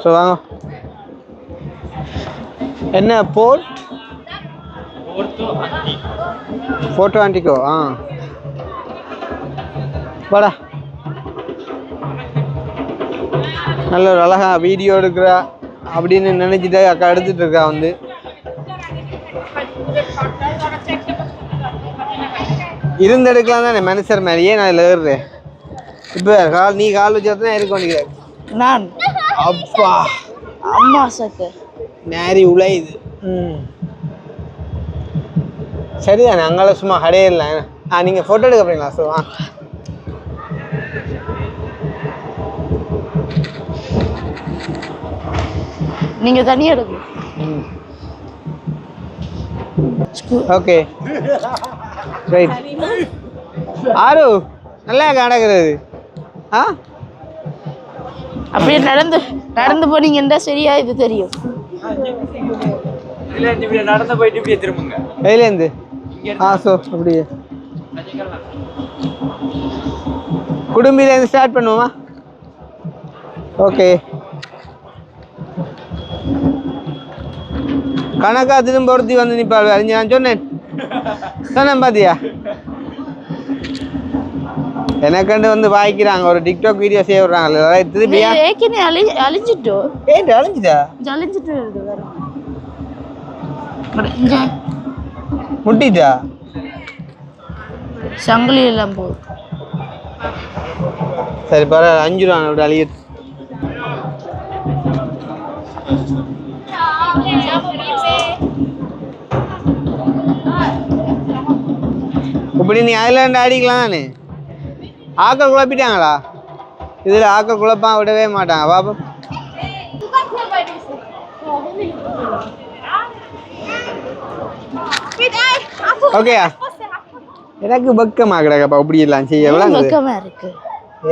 ஸோ வாங்க. என்ன போர்ட்டோ ஆன்டிகோ. வாடா. நல்ல ஒரு அழகா வீடியோ எடுக்கிறா அப்படின்னு நினைச்சிட்டு அக்கா எடுத்துட்டு இருக்கா வந்து. இருந்து எடுக்கலாம் தானே மனுஷர் மாதிரியே நான் இதில் ஏறுறேன். இப்போ நீ கால் வச்சா இருக்க நான் அப்பா அம்மா சக்கு நேரி உழையுது. சரிதானே அங்கால சும்மா கடையில. நீங்கள் ஃபோட்டோ எடுக்க போறீங்களா? ஸோ நீங்கள் தனியாக எடுங்க. Okay right. ஆரு நல்லா நடக்கிறது. அப்படியே நடந்து போனீங்கன்னா சரியா இது தெரியும். நடந்து போயிட்டு இப்படியே திரும்புங்க. கையிலேருந்து ஸோ அப்படியே குடும்பிலேருந்து ஸ்டார்ட் பண்ணுவோமா? ஓகே. கணக்கா திரும்ப ஒருத்தி வந்து நிற்பாள். அறிஞ்சு நான் சொன்னேன் பாத்தியா? எனக்கண்டு வந்து வாய்க்கிறாங்க, ஒரு டிக்டாக் வீடியோ செய்ய விடுறாங்க. திரும்பியா அழிஞ்சிட்டோ? ஏன் அழிஞ்சிட்டா? அழிஞ்சிட்டு முட்டிட்டா? சங்கிலி எல்லாம் போகுது. சரி பரவாயில்ல, 5 ரூபா அப்படி அழிய. இப்படி நீ ஐலாண்ட் ஆடிக்கலாம் தானே. ஆக்கள் குழப்பிட்டாங்களா? இதில் ஆக்கள் குழப்பா விடவே மாட்டாங்க. பாப்பா ஓகேயா? எனக்கு பக்கமாக கிடக்கப்பா இப்படி எல்லாம் செய்ய இருக்கு.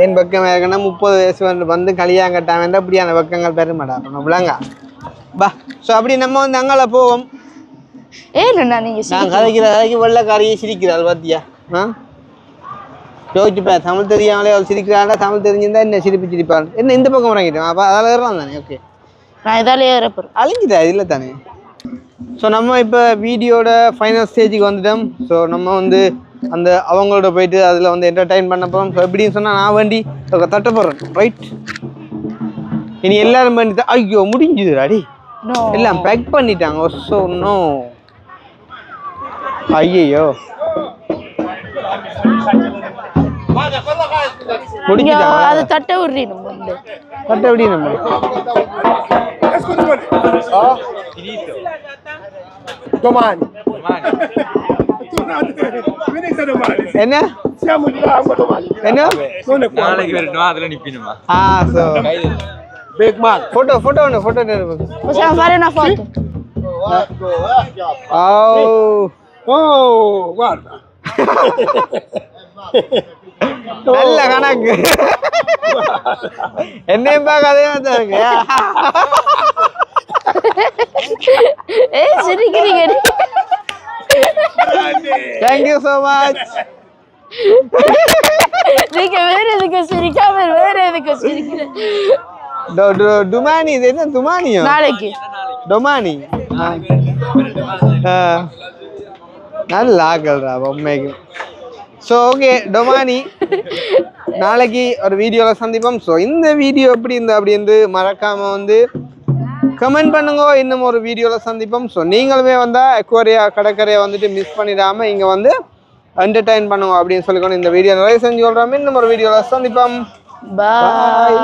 ஏன் பக்கமாக இருக்குன்னா 30 வயசு வந்து கல்யாணம் கட்டாம இப்படியான பக்கங்கள் பெற மாட்டாங்க விளங்க பா. ஸோ அப்படி நம்ம வந்து அங்கால போவோம். நான் கதைக்கு வெள்ளக்காரியை சிரிக்கிறாள் பாத்தியா? யோசிச்சுப்பேன், தமிழ் தெரியாமலே அவள் சிரிக்கிறாண்டா. தமிழ் தெரிஞ்சிருந்தா என்ன சிரிப்பாள். என்ன இந்த பக்கம் இறங்கிட்டேன் அப்போ அதால் ஏறலாம் தானே. ஓகே நான் இதாலே ஏறப்போறேன். அழிஞ்சிட்டா இல்லை தானே. ஸோ நம்ம இப்போ வீடியோட ஃபைனல் ஸ்டேஜுக்கு வந்துட்டோம். ஸோ நம்ம வந்து அந்த அவங்களோட போயிட்டு அதில் வந்து என்டர்டைன் பண்ண போகிறோம். ஸோ எப்படின்னு சொன்னால் நான் வேண்டி தட்ட போகிறேன். ரைட். இனி எல்லாரும் பண்ணி ஐயோ முடிஞ்சுது அடி. No. எல்லாம் பேக் பண்ணிட்டாங்க. Oh no. ஐயோ முடிச்சிட்டாங்க. அது தட்டை விடுறீங்க முண்டு. தட்டை விடி நம்ம. Domani. என்ன? Siamo di là domani. என்ன? Non è qua. நாளைக்கு வரட்டும் அதுல நிப்பினுமா சோ Big man. போட்டோ எடுங்க. Possiamo fare una foto? Oh, guarda. நல்ல கணக்கு. என்னையும் பார்க்காதே இருக்கு. சிரிக்கிறீங்க. Thank you so much. நீங்க வேற எதுக்கு சிரிக்காம வேற எதுக்கு சிரிக்கிறீங்க? டுமானி இது என்ன துமானியோ? நாளைக்கு டொமானி. நல்ல ஆக்கல்ரா பொம்மைக்கு. ஸோ ஓகே டொமானி, நாளைக்கு ஒரு வீடியோவில் சந்திப்போம். ஸோ இந்த வீடியோ எப்படி இருந்தா அப்படின்னு மறக்காமல் வந்து கமெண்ட் பண்ணுங்க. இன்னும் ஒரு வீடியோவில் சந்திப்போம். ஸோ நீங்களுமே வந்தால் அக்வாரியா கடற்கரையை வந்துட்டு மிஸ் பண்ணிடாமல் இங்கே வந்து என்டர்டைன் பண்ணுங்க அப்படின்னு சொல்லிக்கணும். இந்த வீடியோ நிறைய செஞ்சு சொல்கிறோம். இன்னும் ஒரு வீடியோவில் சந்திப்போம். பாய்.